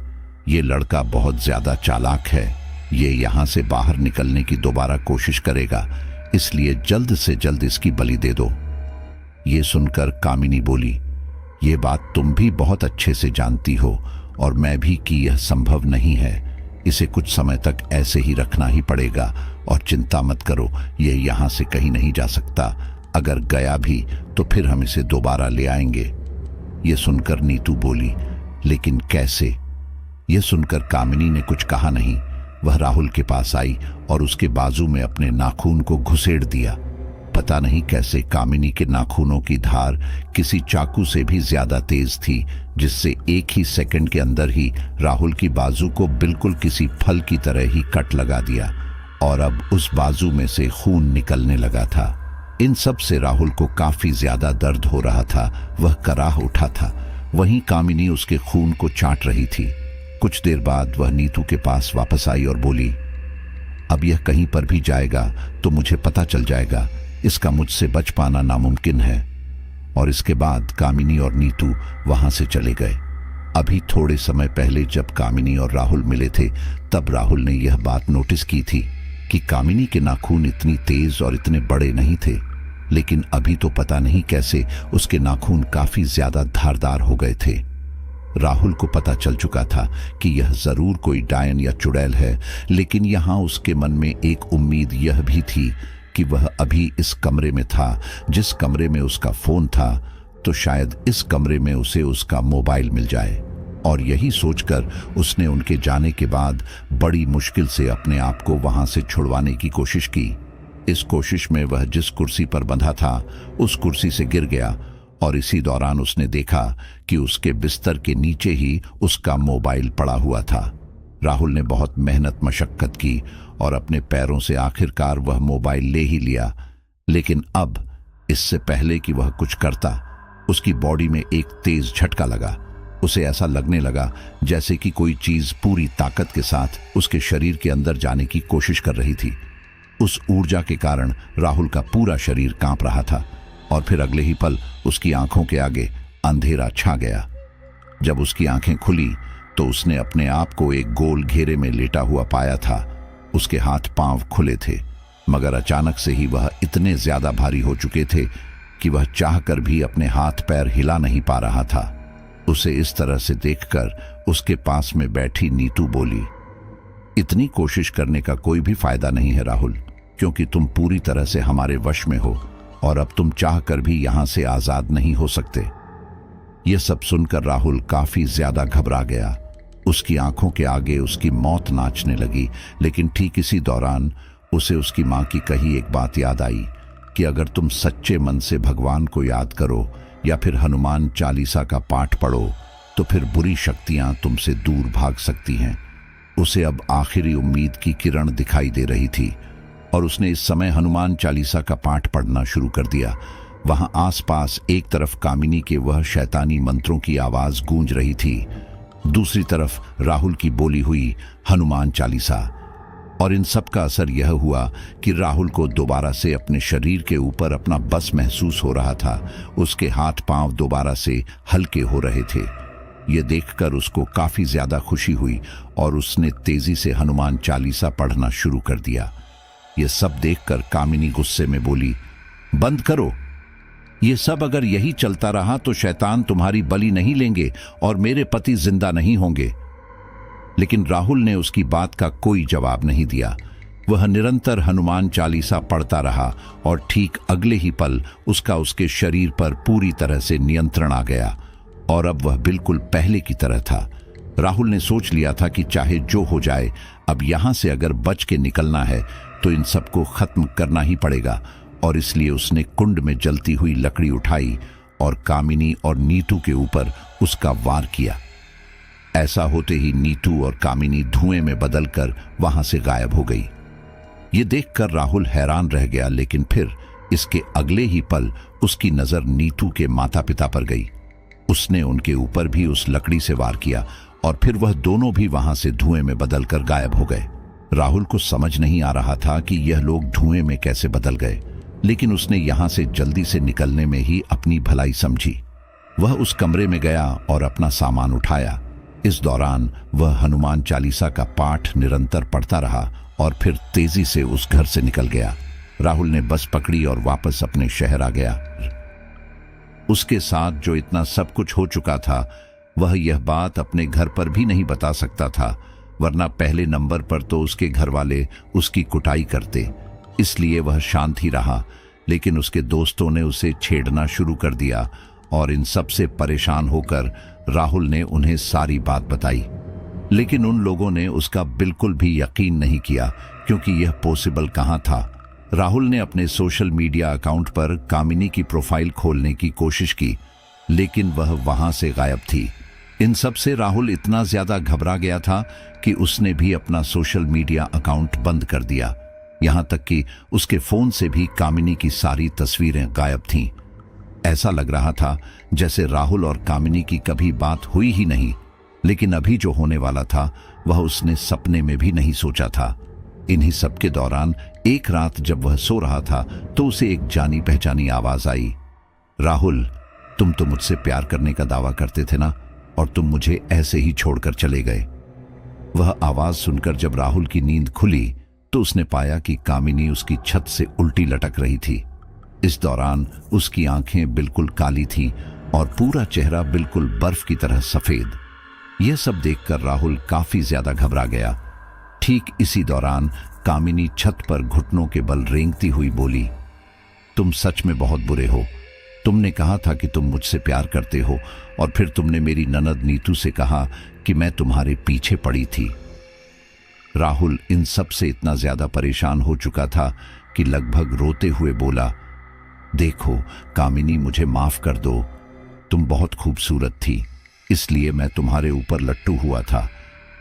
यह लड़का बहुत ज्यादा चालाक है। ये यहां से बाहर निकलने की दोबारा कोशिश करेगा, इसलिए जल्द से जल्द इसकी बलि दे दो। ये सुनकर कामिनी बोली, ये बात तुम भी बहुत अच्छे से जानती हो और मैं भी कि यह संभव नहीं है। इसे कुछ समय तक ऐसे ही रखना ही पड़ेगा और चिंता मत करो, यह यहां से कहीं नहीं जा सकता। अगर गया भी तो फिर हम इसे दोबारा ले आएंगे। यह सुनकर नीतू बोली, लेकिन कैसे? यह सुनकर कामिनी ने कुछ कहा नहीं। वह राहुल के पास आई और उसके बाजू में अपने नाखून को घुसेड़ दिया। पता नहीं कैसे कामिनी के नाखूनों की धार किसी चाकू से भी ज्यादा तेज थी, जिससे एक ही सेकंड के अंदर ही राहुल की बाजू को बिल्कुल किसी फल की तरह ही कट लगा दिया और अब उस बाजू में से खून निकलने लगा था। इन सब से राहुल को काफी ज्यादा दर्द हो रहा था। वह कराह उठा था। वहीं कामिनी उसके खून को चाट रही थी। कुछ देर बाद वह नीतू के पास वापस आई और बोली, अब यह कहीं पर भी जाएगा तो मुझे पता चल जाएगा। इसका मुझसे बच पाना नामुमकिन है। और इसके बाद कामिनी और नीतू वहां से चले गए। अभी थोड़े समय पहले जब कामिनी और राहुल मिले थे तब राहुल ने यह बात नोटिस की थी कि कामिनी के नाखून इतनी तेज और इतने बड़े नहीं थे, लेकिन अभी तो पता नहीं कैसे उसके नाखून काफी ज्यादा धारदार हो गए थे। राहुल को पता चल चुका था कि यह जरूर कोई डायन या चुड़ैल है, लेकिन यहां उसके मन में एक उम्मीद यह भी थी कि वह अभी इस कमरे में था जिस कमरे में उसका फोन था, तो शायद इस कमरे में उसे उसका मोबाइल मिल जाए। और यही सोचकर उसने उनके जाने के बाद बड़ी मुश्किल से अपने आप को वहां से छुड़वाने की कोशिश की। इस कोशिश में वह जिस कुर्सी पर बंधा था उस कुर्सी से गिर गया और इसी दौरान उसने देखा कि उसके बिस्तर के नीचे ही उसका मोबाइल पड़ा हुआ था। राहुल ने बहुत मेहनत मशक्कत की और अपने पैरों से आखिरकार वह मोबाइल ले ही लिया, लेकिन अब इससे पहले कि वह कुछ करता, उसकी बॉडी में एक तेज झटका लगा। उसे ऐसा लगने लगा जैसे कि कोई चीज पूरी ताकत के साथ उसके शरीर के अंदर जाने की कोशिश कर रही थी। उस ऊर्जा के कारण राहुल का पूरा शरीर कांप रहा था और फिर अगले ही पल उसकी आंखों के आगे अंधेरा छा गया। जब उसकी आंखें खुली तो उसने अपने आप को एक गोल घेरे में लेटा हुआ पाया था। उसके हाथ पांव खुले थे, मगर अचानक से ही वह इतने ज्यादा भारी हो चुके थे कि वह चाहकर भी अपने हाथ पैर हिला नहीं पा रहा था। उसे इस तरह से देखकर उसके पास में बैठी नीतू बोली, इतनी कोशिश करने का कोई भी फायदा नहीं है राहुल, क्योंकि तुम पूरी तरह से हमारे वश में हो और अब तुम चाहकर भी यहां से आजाद नहीं हो सकते। यह सब सुनकर राहुल काफी ज्यादा घबरा गया। उसकी आंखों के आगे उसकी मौत नाचने लगी, लेकिन ठीक इसी दौरान उसे उसकी मां की कही एक बात याद आई कि अगर तुम सच्चे मन से भगवान को याद करो या फिर हनुमान चालीसा का पाठ पढ़ो तो फिर बुरी शक्तियां तुमसे दूर भाग सकती हैं। उसे अब आखिरी उम्मीद की किरण दिखाई दे रही थी और उसने इस समय हनुमान चालीसा का पाठ पढ़ना शुरू कर दिया। वहां आसपास एक तरफ कामिनी के वह शैतानी मंत्रों की आवाज गूंज रही थी दूसरी तरफ राहुल की बोली हुई हनुमान चालीसा। और इन सब का असर यह हुआ कि राहुल को दोबारा से अपने शरीर के ऊपर अपना बस महसूस हो रहा था। उसके हाथ पांव दोबारा से हल्के हो रहे थे। यह देखकर उसको काफी ज्यादा खुशी हुई और उसने तेजी से हनुमान चालीसा पढ़ना शुरू कर दिया। यह सब देखकर कामिनी गुस्से में बोली, बंद करो। ये सब अगर यही चलता रहा तो शैतान तुम्हारी बलि नहीं लेंगे और मेरे पति जिंदा नहीं होंगे। लेकिन राहुल ने उसकी बात का कोई जवाब नहीं दिया। वह निरंतर हनुमान चालीसा पढ़ता रहा और ठीक अगले ही पल उसका उसके शरीर पर पूरी तरह से नियंत्रण आ गया और अब वह बिल्कुल पहले की तरह था। राहुल ने सोच लिया था कि चाहे जो हो जाए, अब यहां से अगर बच के निकलना है तो इन सबको खत्म करना ही पड़ेगा। और इसलिए उसने कुंड में जलती हुई लकड़ी उठाई और कामिनी और नीतू के ऊपर उसका वार किया। ऐसा होते ही नीतू और कामिनी धुएं में बदलकर वहां से गायब हो गई। ये देखकर राहुल हैरान रह गया, लेकिन फिर इसके अगले ही पल उसकी नजर नीतू के माता पिता पर गई। उसने उनके ऊपर भी उस लकड़ी से वार किया और फिर वह दोनों भी वहां से धुएं में बदलकर गायब हो गए। राहुल को समझ नहीं आ रहा था कि यह लोग धुएं में कैसे बदल गए, लेकिन उसने यहां से जल्दी से निकलने में ही अपनी भलाई समझी। वह उस कमरे में गया और अपना सामान उठाया। इस दौरान वह हनुमान चालीसा का पाठ निरंतर पढ़ता रहा और फिर तेजी से उस घर से निकल गया। राहुल ने बस पकड़ी और वापस अपने शहर आ गया। उसके साथ जो इतना सब कुछ हो चुका था, वह यह बात अपने घर पर भी नहीं बता सकता था, वरना पहले नंबर पर तो उसके घर वाले उसकी कुटाई करते। इसलिए वह शांत ही रहा, लेकिन उसके दोस्तों ने उसे छेड़ना शुरू कर दिया और इन सब से परेशान होकर राहुल ने उन्हें सारी बात बताई। लेकिन उन लोगों ने उसका बिल्कुल भी यकीन नहीं किया, क्योंकि यह पॉसिबल कहाँ था। राहुल ने अपने सोशल मीडिया अकाउंट पर कामिनी की प्रोफाइल खोलने की कोशिश की, लेकिन वह वहां से गायब थी। इन सब से राहुल इतना ज्यादा घबरा गया था कि उसने भी अपना सोशल मीडिया अकाउंट बंद कर दिया। यहां तक कि उसके फोन से भी कामिनी की सारी तस्वीरें गायब थीं। ऐसा लग रहा था जैसे राहुल और कामिनी की कभी बात हुई ही नहीं। लेकिन अभी जो होने वाला था वह उसने सपने में भी नहीं सोचा था। इन्हीं सब के दौरान एक रात जब वह सो रहा था तो उसे एक जानी पहचानी आवाज आई, राहुल, तुम तो मुझसे प्यार करने का दावा करते थे ना, और तुम मुझे ऐसे ही छोड़कर चले गए। वह आवाज सुनकर जब राहुल की नींद खुली तो उसने पाया कि कामिनी उसकी छत से उल्टी लटक रही थी। इस दौरान उसकी आंखें बिल्कुल काली थीं और पूरा चेहरा बिल्कुल बर्फ की तरह सफेद। यह सब देखकर राहुल काफी ज्यादा घबरा गया। ठीक इसी दौरान कामिनी छत पर घुटनों के बल रेंगती हुई बोली, तुम सच में बहुत बुरे हो। तुमने कहा था कि तुम मुझसे प्यार करते हो और फिर तुमने मेरी ननद नीतू से कहा कि मैं तुम्हारे पीछे पड़ी थी। राहुल इन सब से इतना ज्यादा परेशान हो चुका था कि लगभग रोते हुए बोला, देखो कामिनी, मुझे माफ कर दो। तुम बहुत खूबसूरत थी, इसलिए मैं तुम्हारे ऊपर लट्टू हुआ था।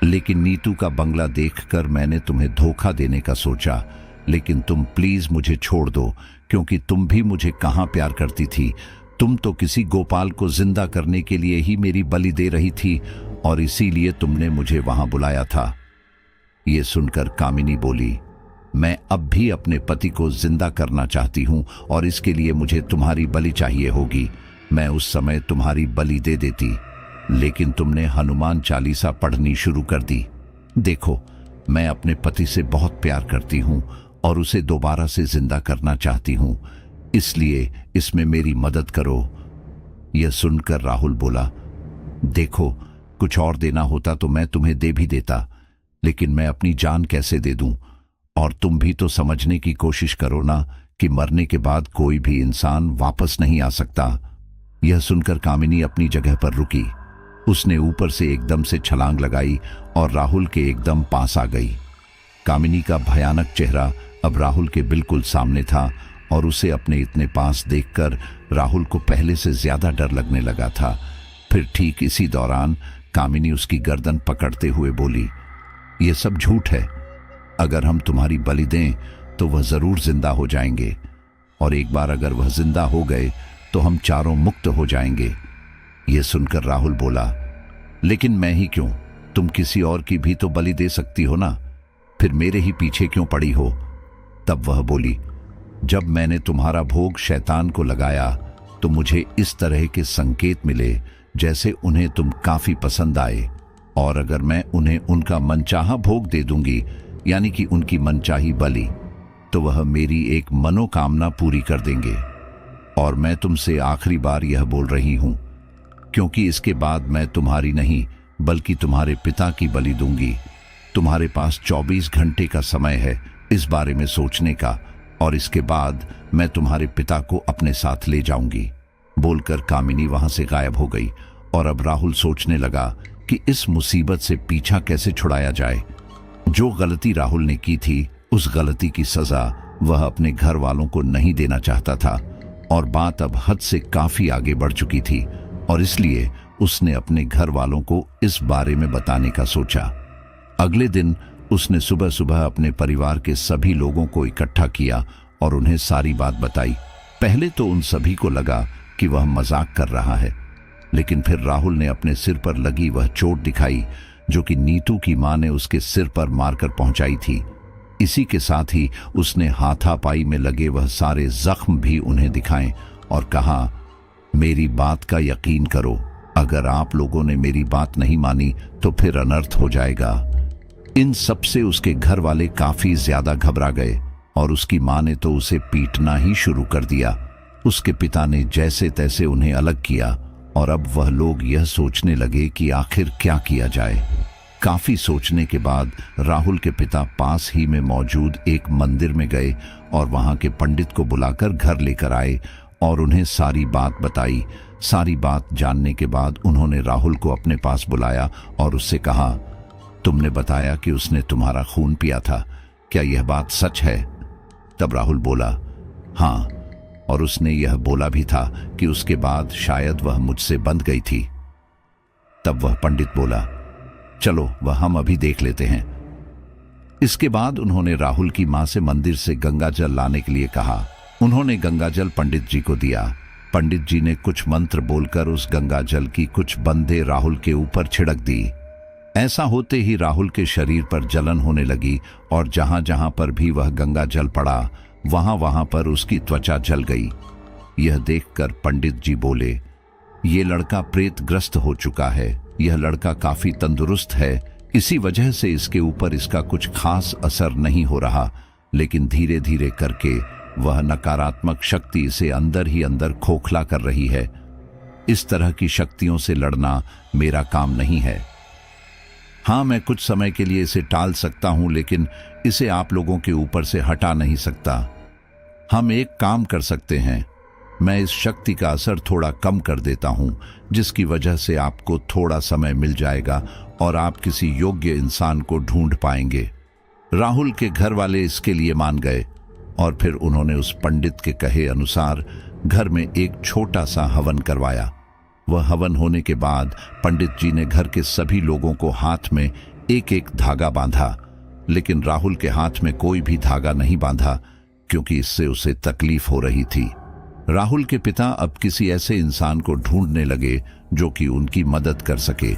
लेकिन नीतू का बंगला देखकर मैंने तुम्हें धोखा देने का सोचा। लेकिन तुम प्लीज मुझे छोड़ दो, क्योंकि तुम भी मुझे कहाँ प्यार करती थी। तुम तो किसी गोपाल को जिंदा करने के लिए ही मेरी बलि दे रही थी और इसीलिए तुमने मुझे वहां बुलाया था। ये सुनकर कामिनी बोली, मैं अब भी अपने पति को जिंदा करना चाहती हूं और इसके लिए मुझे तुम्हारी बलि चाहिए होगी। मैं उस समय तुम्हारी बलि दे देती, लेकिन तुमने हनुमान चालीसा पढ़नी शुरू कर दी। देखो, मैं अपने पति से बहुत प्यार करती हूं और उसे दोबारा से जिंदा करना चाहती हूं, इसलिए इसमें मेरी मदद करो। यह सुनकर राहुल बोला, देखो, कुछ और देना होता तो मैं तुम्हें दे भी देता, लेकिन मैं अपनी जान कैसे दे दूं? और तुम भी तो समझने की कोशिश करो ना कि मरने के बाद कोई भी इंसान वापस नहीं आ सकता। यह सुनकर कामिनी अपनी जगह पर रुकी। उसने ऊपर से एकदम से छलांग लगाई और राहुल के एकदम पास आ गई। कामिनी का भयानक चेहरा अब राहुल के बिल्कुल सामने था और उसे अपने इतने पास देखकर राहुल को पहले से ज्यादा डर लगने लगा था। फिर ठीक इसी दौरान कामिनी उसकी गर्दन पकड़ते हुए बोली, यह सब झूठ है। अगर हम तुम्हारी बलि दें तो वह जरूर जिंदा हो जाएंगे, और एक बार अगर वह जिंदा हो गए तो हम चारों मुक्त हो जाएंगे। यह सुनकर राहुल बोला, लेकिन मैं ही क्यों? तुम किसी और की भी तो बलि दे सकती हो ना, फिर मेरे ही पीछे क्यों पड़ी हो? तब वह बोली, जब मैंने तुम्हारा भोग शैतान को लगाया तो मुझे इस तरह के संकेत मिले जैसे उन्हें तुम काफी पसंद आए, और अगर मैं उन्हें उनका मनचाहा भोग दे दूंगी, यानी कि उनकी मनचाही बलि, तो वह मेरी एक मनोकामना पूरी कर देंगे। और मैं तुमसे आखिरी बार यह बोल रही हूं, क्योंकि इसके बाद मैं तुम्हारी नहीं बल्कि तुम्हारे पिता की बलि दूंगी। तुम्हारे पास 24 घंटे का समय है इस बारे में सोचने का, और इसके बाद मैं तुम्हारे पिता को अपने साथ ले जाऊंगी। बोलकर कामिनी वहां से गायब हो गई। और अब राहुल सोचने लगा कि इस मुसीबत से पीछा कैसे छुड़ाया जाए। जो गलती राहुल ने की थी, उस गलती की सजा वह अपने घर वालों को नहीं देना चाहता था, और बात अब हद से काफी आगे बढ़ चुकी थी, और इसलिए उसने अपने घर वालों को इस बारे में बताने का सोचा। अगले दिन उसने सुबह सुबह अपने परिवार के सभी लोगों को इकट्ठा किया और उन्हें सारी बात बताई। पहले तो उन सभी को लगा कि वह मजाक कर रहा है, लेकिन फिर राहुल ने अपने सिर पर लगी वह चोट दिखाई जो कि नीतू की मां ने उसके सिर पर मारकर पहुंचाई थी। इसी के साथ ही उसने हाथापाई में लगे वह सारे जख्म भी उन्हें दिखाए और कहा, मेरी बात का यकीन करो, अगर आप लोगों ने मेरी बात नहीं मानी तो फिर अनर्थ हो जाएगा। इन सब से उसके घर वाले काफी ज्यादा घबरा गए और उसकी मां ने तो उसे पीटना ही शुरू कर दिया। उसके पिता ने जैसे तैसे उन्हें अलग किया, और अब वह लोग यह सोचने लगे कि आखिर क्या किया जाए। काफी सोचने के बाद राहुल के पिता पास ही में मौजूद एक मंदिर में गए और वहां के पंडित को बुलाकर घर लेकर आए और उन्हें सारी बात बताई। सारी बात जानने के बाद उन्होंने राहुल को अपने पास बुलाया और उससे कहा, तुमने बताया कि उसने तुम्हारा खून पिया था, क्या यह बात सच है? तब राहुल बोला, हाँ, और उसने यह बोला भी था कि उसके बाद शायद वह मुझसे बंध गई थी। तब वह पंडित बोला, चलो वह हम अभी देख लेते हैं। इसके बाद उन्होंने राहुल की मां से मंदिर से गंगा जल लाने के लिए कहा। उन्होंने गंगा जल पंडित जी को दिया। पंडित जी ने कुछ मंत्र बोलकर उस गंगा जल की कुछ बंदे राहुल के ऊपर छिड़क दी। ऐसा होते ही राहुल के शरीर पर जलन होने लगी और जहां जहां पर भी वह गंगा जल पड़ा वहां वहां पर उसकी त्वचा जल गई। यह देखकर पंडित जी बोले, ये लड़का प्रेतग्रस्त हो चुका है, यह लड़का काफी तंदुरुस्त है, इसी वजह से इसके ऊपर इसका कुछ खास असर नहीं हो रहा, लेकिन धीरे धीरे करके वह नकारात्मक शक्ति इसे अंदर ही अंदर खोखला कर रही है। इस तरह की शक्तियों से लड़ना मेरा काम नहीं है। हाँ, मैं कुछ समय के लिए इसे टाल सकता हूं, लेकिन इसे आप लोगों के ऊपर से हटा नहीं सकता। हम एक काम कर सकते हैं, मैं इस शक्ति का असर थोड़ा कम कर देता हूं, जिसकी वजह से आपको थोड़ा समय मिल जाएगा और आप किसी योग्य इंसान को ढूंढ पाएंगे। राहुल के घर वाले इसके लिए मान गए और फिर उन्होंने उस पंडित के कहे अनुसार घर में एक छोटा सा हवन करवाया। वह हवन होने के बाद पंडित जी ने घर के सभी लोगों को हाथ में एक एक धागा बांधा, लेकिन राहुल के हाथ में कोई भी धागा नहीं बांधा क्योंकि इससे उसे तकलीफ हो रही थी। राहुल के पिता अब किसी ऐसे इंसान को ढूंढने लगे जो कि उनकी मदद कर सके,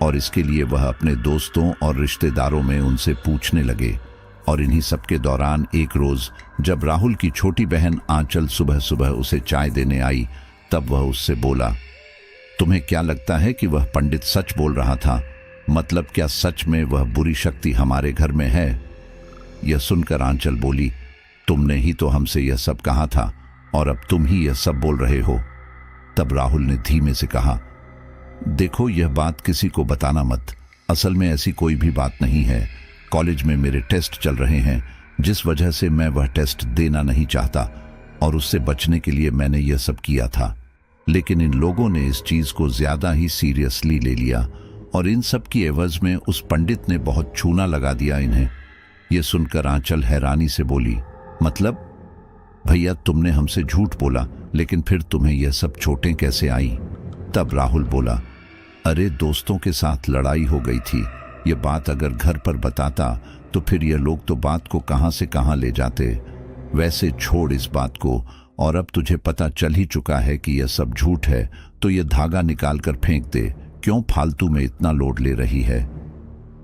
और इसके लिए वह अपने दोस्तों और रिश्तेदारों में उनसे पूछने लगे। और इन्हीं सबके दौरान एक रोज जब राहुल की छोटी बहन आंचल सुबह सुबह उसे चाय देने आई, तब वह उससे बोला, तुम्हें क्या लगता है कि वह पंडित सच बोल रहा था? मतलब क्या सच में वह बुरी शक्ति हमारे घर में है? यह सुनकर आंचल बोली, तुमने ही तो हमसे यह सब कहा था और अब तुम ही यह सब बोल रहे हो। तब राहुल ने धीमे से कहा, देखो, यह बात किसी को बताना मत। असल में ऐसी कोई भी बात नहीं है। कॉलेज में मेरे टेस्ट चल रहे हैं, जिस वजह से मैं वह टेस्ट देना नहीं चाहता, और उससे बचने के लिए मैंने यह सब किया था। लेकिन इन लोगों ने इस चीज को ज्यादा ही सीरियसली ले लिया और इन सब की एवज में उस पंडित ने बहुत चूना लगा दिया इन्हें। यह सुनकर आंचल हैरानी से बोली, मतलब भैया, तुमने हमसे झूठ बोला, लेकिन फिर तुम्हें यह सब चोटें कैसे आई? तब राहुल बोला, अरे दोस्तों के साथ लड़ाई हो गई थी। यह बात अगर घर पर बताता तो फिर ये लोग तो बात को कहां से कहां ले जाते। वैसे छोड़ इस बात को, और अब तुझे पता चल ही चुका है कि यह सब झूठ है, तो यह धागा निकाल कर फेंक दे, क्यों फालतू में इतना लोड ले रही है।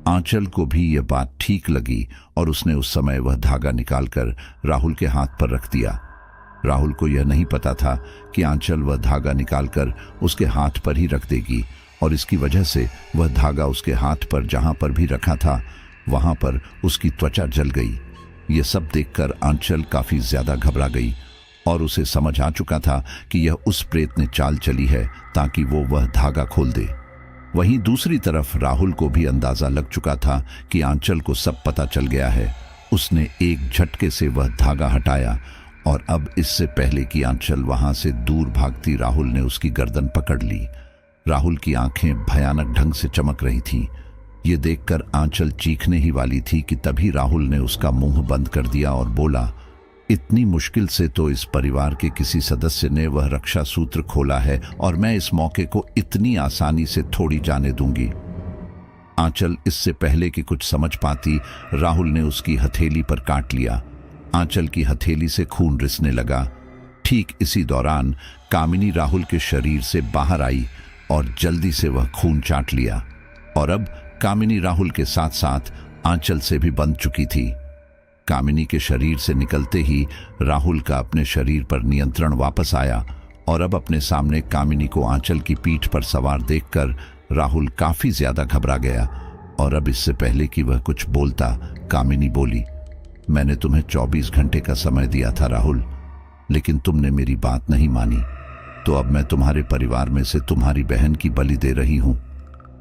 आंचल को भी यह बात ठीक लगी और उसने उस समय वह धागा निकालकर राहुल के हाथ पर रख दिया। राहुल को यह नहीं पता था कि आंचल वह धागा निकालकर उसके हाथ पर ही रख देगी और इसकी वजह से वह धागा उसके हाथ पर जहां पर भी रखा था वहां पर उसकी त्वचा जल गई। यह सब देखकर आंचल काफी ज्यादा घबरा गई और उसे समझ आ चुका था कि यह उस प्रेत ने चाल चली है ताकि वो वह धागा खोल दे। वहीं दूसरी तरफ राहुल को भी अंदाजा लग चुका था कि आंचल को सब पता चल गया है। उसने एक झटके से वह धागा हटाया और अब इससे पहले कि आंचल वहां से दूर भागती, राहुल ने उसकी गर्दन पकड़ ली। राहुल की आंखें भयानक ढंग से चमक रही थीं। ये देखकर आंचल चीखने ही वाली थी कि तभी राहुल ने उसका मुंह बंद कर दिया और बोला, इतनी मुश्किल से तो इस परिवार के किसी सदस्य ने वह रक्षा सूत्र खोला है और मैं इस मौके को इतनी आसानी से थोड़ी जाने दूंगी। आंचल इससे पहले कि कुछ समझ पाती, राहुल ने उसकी हथेली पर काट लिया। आंचल की हथेली से खून रिसने लगा। ठीक इसी दौरान कामिनी राहुल के शरीर से बाहर आई और जल्दी से वह खून चाट लिया और अब कामिनी राहुल के साथ साथ आंचल से भी बंध चुकी थी। कामिनी के शरीर से निकलते ही राहुल का अपने शरीर पर नियंत्रण वापस आया और अब अपने सामने कामिनी को आंचल की पीठ पर सवार देखकर राहुल काफी ज्यादा घबरा गया और अब इससे पहले कि वह कुछ बोलता, कामिनी बोली, मैंने तुम्हें 24 घंटे का समय दिया था राहुल, लेकिन तुमने मेरी बात नहीं मानी, तो अब मैं तुम्हारे परिवार में से तुम्हारी बहन की बलि दे रही हूं।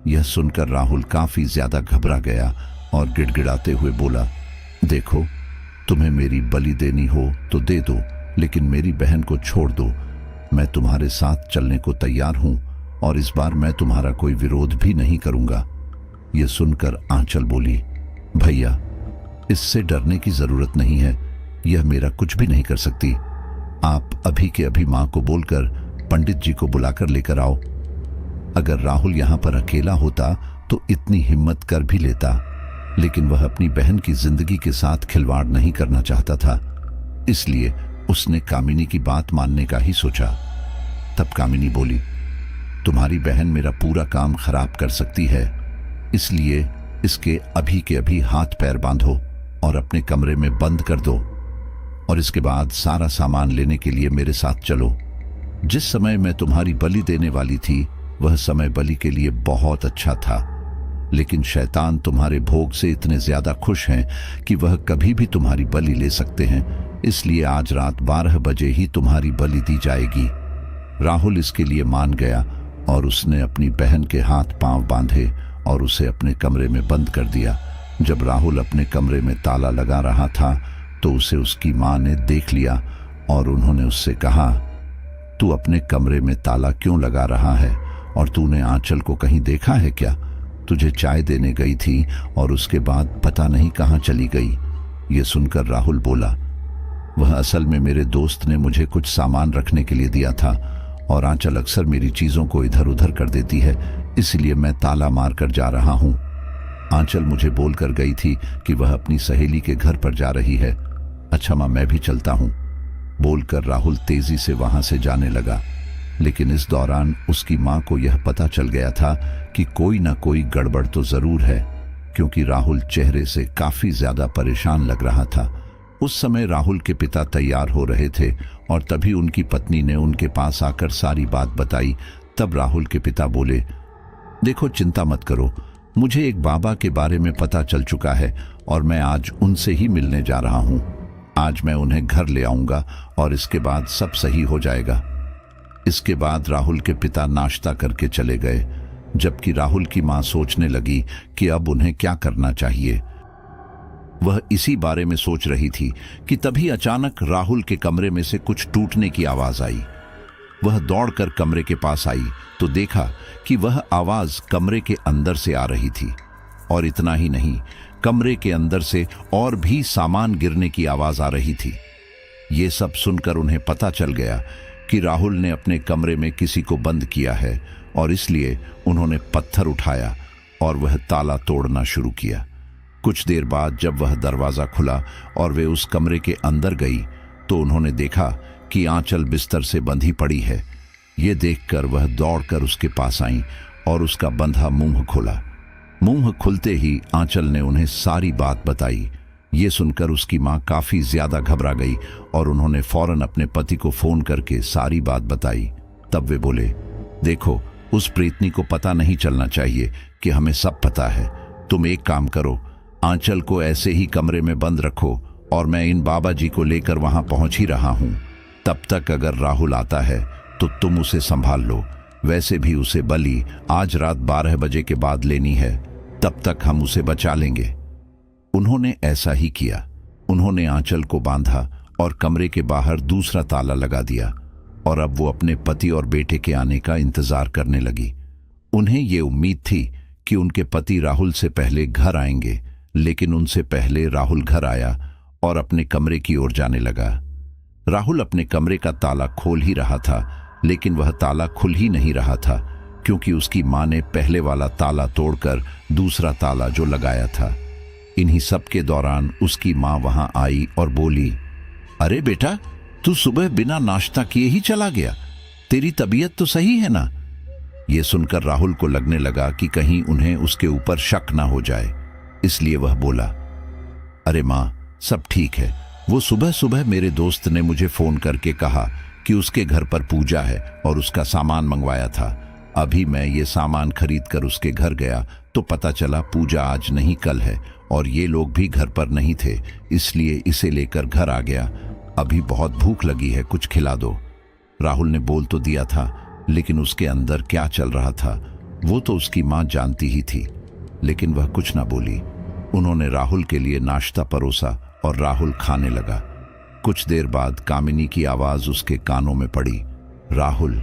यह सुनकर राहुल काफी ज्यादा घबरा गया और गिड़गिड़ाते हुए बोला, देखो, तुम्हें मेरी बलि देनी हो तो दे दो, लेकिन मेरी बहन को छोड़ दो। मैं तुम्हारे साथ चलने को तैयार हूं और इस बार मैं तुम्हारा कोई विरोध भी नहीं करूंगा। यह सुनकर आंचल बोली, भैया, इससे डरने की जरूरत नहीं है, यह मेरा कुछ भी नहीं कर सकती। आप अभी के अभी मां को बोलकर पंडित जी को बुलाकर लेकर आओ। अगर राहुल यहां पर अकेला होता तो इतनी हिम्मत कर भी लेता, लेकिन वह अपनी बहन की जिंदगी के साथ खिलवाड़ नहीं करना चाहता था, इसलिए उसने कामिनी की बात मानने का ही सोचा। तब कामिनी बोली, तुम्हारी बहन मेरा पूरा काम खराब कर सकती है, इसलिए इसके अभी के अभी हाथ पैर बांधो और अपने कमरे में बंद कर दो और इसके बाद सारा सामान लेने के लिए मेरे साथ चलो। जिस समय मैं तुम्हारी बलि देने वाली थी वह समय बलि के लिए बहुत अच्छा था, लेकिन शैतान तुम्हारे भोग से इतने ज्यादा खुश हैं कि वह कभी भी तुम्हारी बलि ले सकते हैं, इसलिए आज रात 12 बजे ही तुम्हारी बलि दी जाएगी। राहुल इसके लिए मान गया और उसने अपनी बहन के हाथ पांव बांधे और उसे अपने कमरे में बंद कर दिया। जब राहुल अपने कमरे में ताला लगा रहा था तो उसे उसकी मां ने देख लिया और उन्होंने उससे कहा, तू अपने कमरे में ताला क्यों लगा रहा है और तूने आंचल को कहीं देखा है क्या? तुझे चाय देने गई थी और उसके बाद पता नहीं कहां चली गई। यह सुनकर राहुल बोला, वह असल में मेरे दोस्त ने मुझे कुछ सामान रखने के लिए दिया था और आंचल अक्सर मेरी चीजों को इधर उधर कर देती है, इसलिए मैं ताला मार कर जा रहा हूं। आंचल मुझे बोलकर गई थी कि वह अपनी सहेली के घर पर जा रही है। अच्छा मां, मैं भी चलता हूं, बोलकर राहुल तेजी से वहां से जाने लगा। लेकिन इस दौरान उसकी मां को यह पता चल गया था कि कोई ना कोई गड़बड़ तो जरूर है, क्योंकि राहुल चेहरे से काफी ज्यादा परेशान लग रहा था। उस समय राहुल के पिता तैयार हो रहे थे और तभी उनकी पत्नी ने उनके पास आकर सारी बात बताई। तब राहुल के पिता बोले, देखो, चिंता मत करो, मुझे एक बाबा के बारे में पता चल चुका है और मैं आज उनसे ही मिलने जा रहा हूं। आज मैं उन्हें घर ले आऊंगा और इसके बाद सब सही हो जाएगा। इसके बाद राहुल के पिता नाश्ता करके चले गए, जबकि राहुल की मां सोचने लगी कि अब उन्हें क्या करना चाहिए। वह इसी बारे में सोच रही थी कि तभी अचानक राहुल के कमरे में से कुछ टूटने की आवाज आई। वह दौड़कर कमरे के पास आई तो देखा कि वह आवाज कमरे के अंदर से आ रही थी और इतना ही नहीं, कमरे के अंदर से और भी सामान गिरने की आवाज आ रही थी। ये सब सुनकर उन्हें पता चल गया कि राहुल ने अपने कमरे में किसी को बंद किया है और इसलिए उन्होंने पत्थर उठाया और वह ताला तोड़ना शुरू किया। कुछ देर बाद जब वह दरवाजा खुला और वे उस कमरे के अंदर गई तो उन्होंने देखा कि आंचल बिस्तर से बंधी पड़ी है। ये देखकर वह दौड़कर उसके पास आई और उसका बंधा मुंह खुला। मुंह खुलते ही आंचल ने उन्हें सारी बात बताई। ये सुनकर उसकी मां काफी ज्यादा घबरा गई और उन्होंने फौरन अपने पति को फोन करके सारी बात बताई। तब वे बोले, देखो, उस प्रेतनी को पता नहीं चलना चाहिए कि हमें सब पता है। तुम एक काम करो, आंचल को ऐसे ही कमरे में बंद रखो और मैं इन बाबा जी को लेकर वहां पहुंच ही रहा हूं। तब तक अगर राहुल आता है तो तुम उसे संभाल लो। वैसे भी उसे बलि आज रात 12 बजे के बाद लेनी है, तब तक हम उसे बचा लेंगे। उन्होंने ऐसा ही किया। उन्होंने आंचल को बांधा और कमरे के बाहर दूसरा ताला लगा दिया और अब वो अपने पति और बेटे के आने का इंतजार करने लगी। उन्हें ये उम्मीद थी कि उनके पति राहुल से पहले घर आएंगे, लेकिन उनसे पहले राहुल घर आया और अपने कमरे की ओर जाने लगा। राहुल अपने कमरे का ताला खोल ही रहा था, लेकिन वह ताला खुल ही नहीं रहा था, क्योंकि उसकी मां ने पहले वाला ताला तोड़कर दूसरा ताला जो लगाया था। इन्हीं सब के दौरान उसकी मां वहां आई और बोली, अरे बेटा, तू सुबह बिना नाश्ता किए ही चला गया। तेरी तबीयत तो सही है ना? यह सुनकर राहुल को लगने लगा कि कहीं उन्हें उसके ऊपर शक ना हो जाए, इसलिए वह बोला, अरे मां, सब ठीक है। वो सुबह सुबह मेरे दोस्त ने मुझे फोन करके कहा कि उसके घर पर पूजा है और उसका सामान मंगवाया था। अभी मैं ये सामान खरीद कर उसके घर गया तो पता चला पूजा आज नहीं कल है और ये लोग भी घर पर नहीं थे, इसलिए इसे लेकर घर आ गया। अभी बहुत भूख लगी है, कुछ खिला दो। राहुल ने बोल तो दिया था, लेकिन उसके अंदर क्या चल रहा था वो तो उसकी मां जानती ही थी, लेकिन वह कुछ ना बोली। उन्होंने राहुल के लिए नाश्ता परोसा और राहुल खाने लगा। कुछ देर बाद कामिनी की आवाज उसके कानों में पड़ी, राहुल,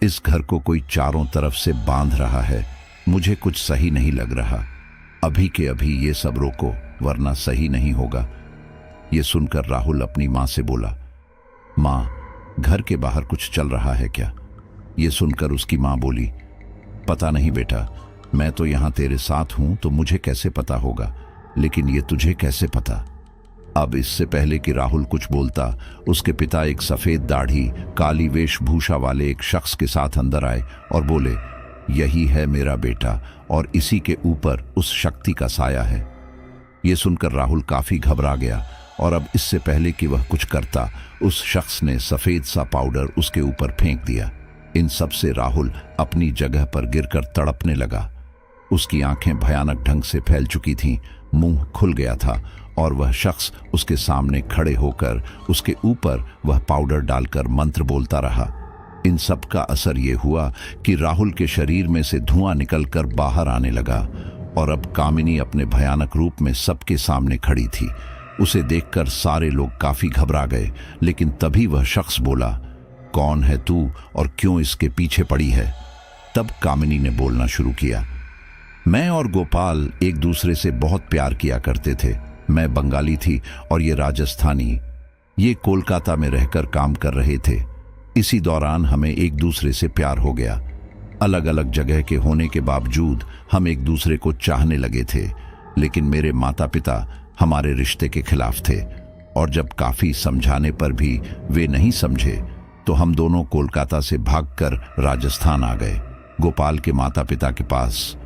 इस घर को कोई चारों तरफ से बांध रहा है, मुझे कुछ सही नहीं लग रहा। अभी के अभी ये सब रोको, वरना सही नहीं होगा। ये सुनकर राहुल अपनी मां से बोला, मां, घर के बाहर कुछ चल रहा है क्या? ये सुनकर उसकी मां बोली, पता नहीं बेटा, मैं तो यहां तेरे साथ हूं तो मुझे कैसे पता होगा, लेकिन ये तुझे कैसे पता? अब इससे पहले कि राहुल कुछ बोलता, उसके पिता एक सफेद दाढ़ी, काली वेशभूषा वाले एक शख्स के साथ अंदर आए और बोले, यही है मेरा बेटा और इसी के ऊपर उस शक्ति का साया है। यह सुनकर राहुल काफी घबरा गया और अब इससे पहले कि वह कुछ करता, उस शख्स ने सफेद सा पाउडर उसके ऊपर फेंक दिया। इन सब से राहुल अपनी जगह पर गिरकर तड़पने लगा। उसकी आंखें भयानक ढंग से फैल चुकी थीं, मुंह खुल गया था और वह शख्स उसके सामने खड़े होकर उसके ऊपर वह पाउडर डालकर मंत्र बोलता रहा। इन सब का असर ये हुआ कि राहुल के शरीर में से धुआं निकलकर बाहर आने लगा और अब कामिनी अपने भयानक रूप में सबके सामने खड़ी थी। उसे देखकर सारे लोग काफी घबरा गए, लेकिन तभी वह शख्स बोला, कौन है तू और क्यों इसके पीछे पड़ी है? तब कामिनी ने बोलना शुरू किया, मैं और गोपाल एक दूसरे से बहुत प्यार किया करते थे। मैं बंगाली थी और ये राजस्थानी। ये कोलकाता में रहकर काम कर रहे थे। इसी दौरान हमें एक दूसरे से प्यार हो गया। अलग अलग जगह के होने के बावजूद हम एक दूसरे को चाहने लगे थे, लेकिन मेरे माता पिता हमारे रिश्ते के खिलाफ थे और जब काफी समझाने पर भी वे नहीं समझे तो हम दोनों कोलकाता से भागकर राजस्थान आ गए, गोपाल के माता पिता के पास।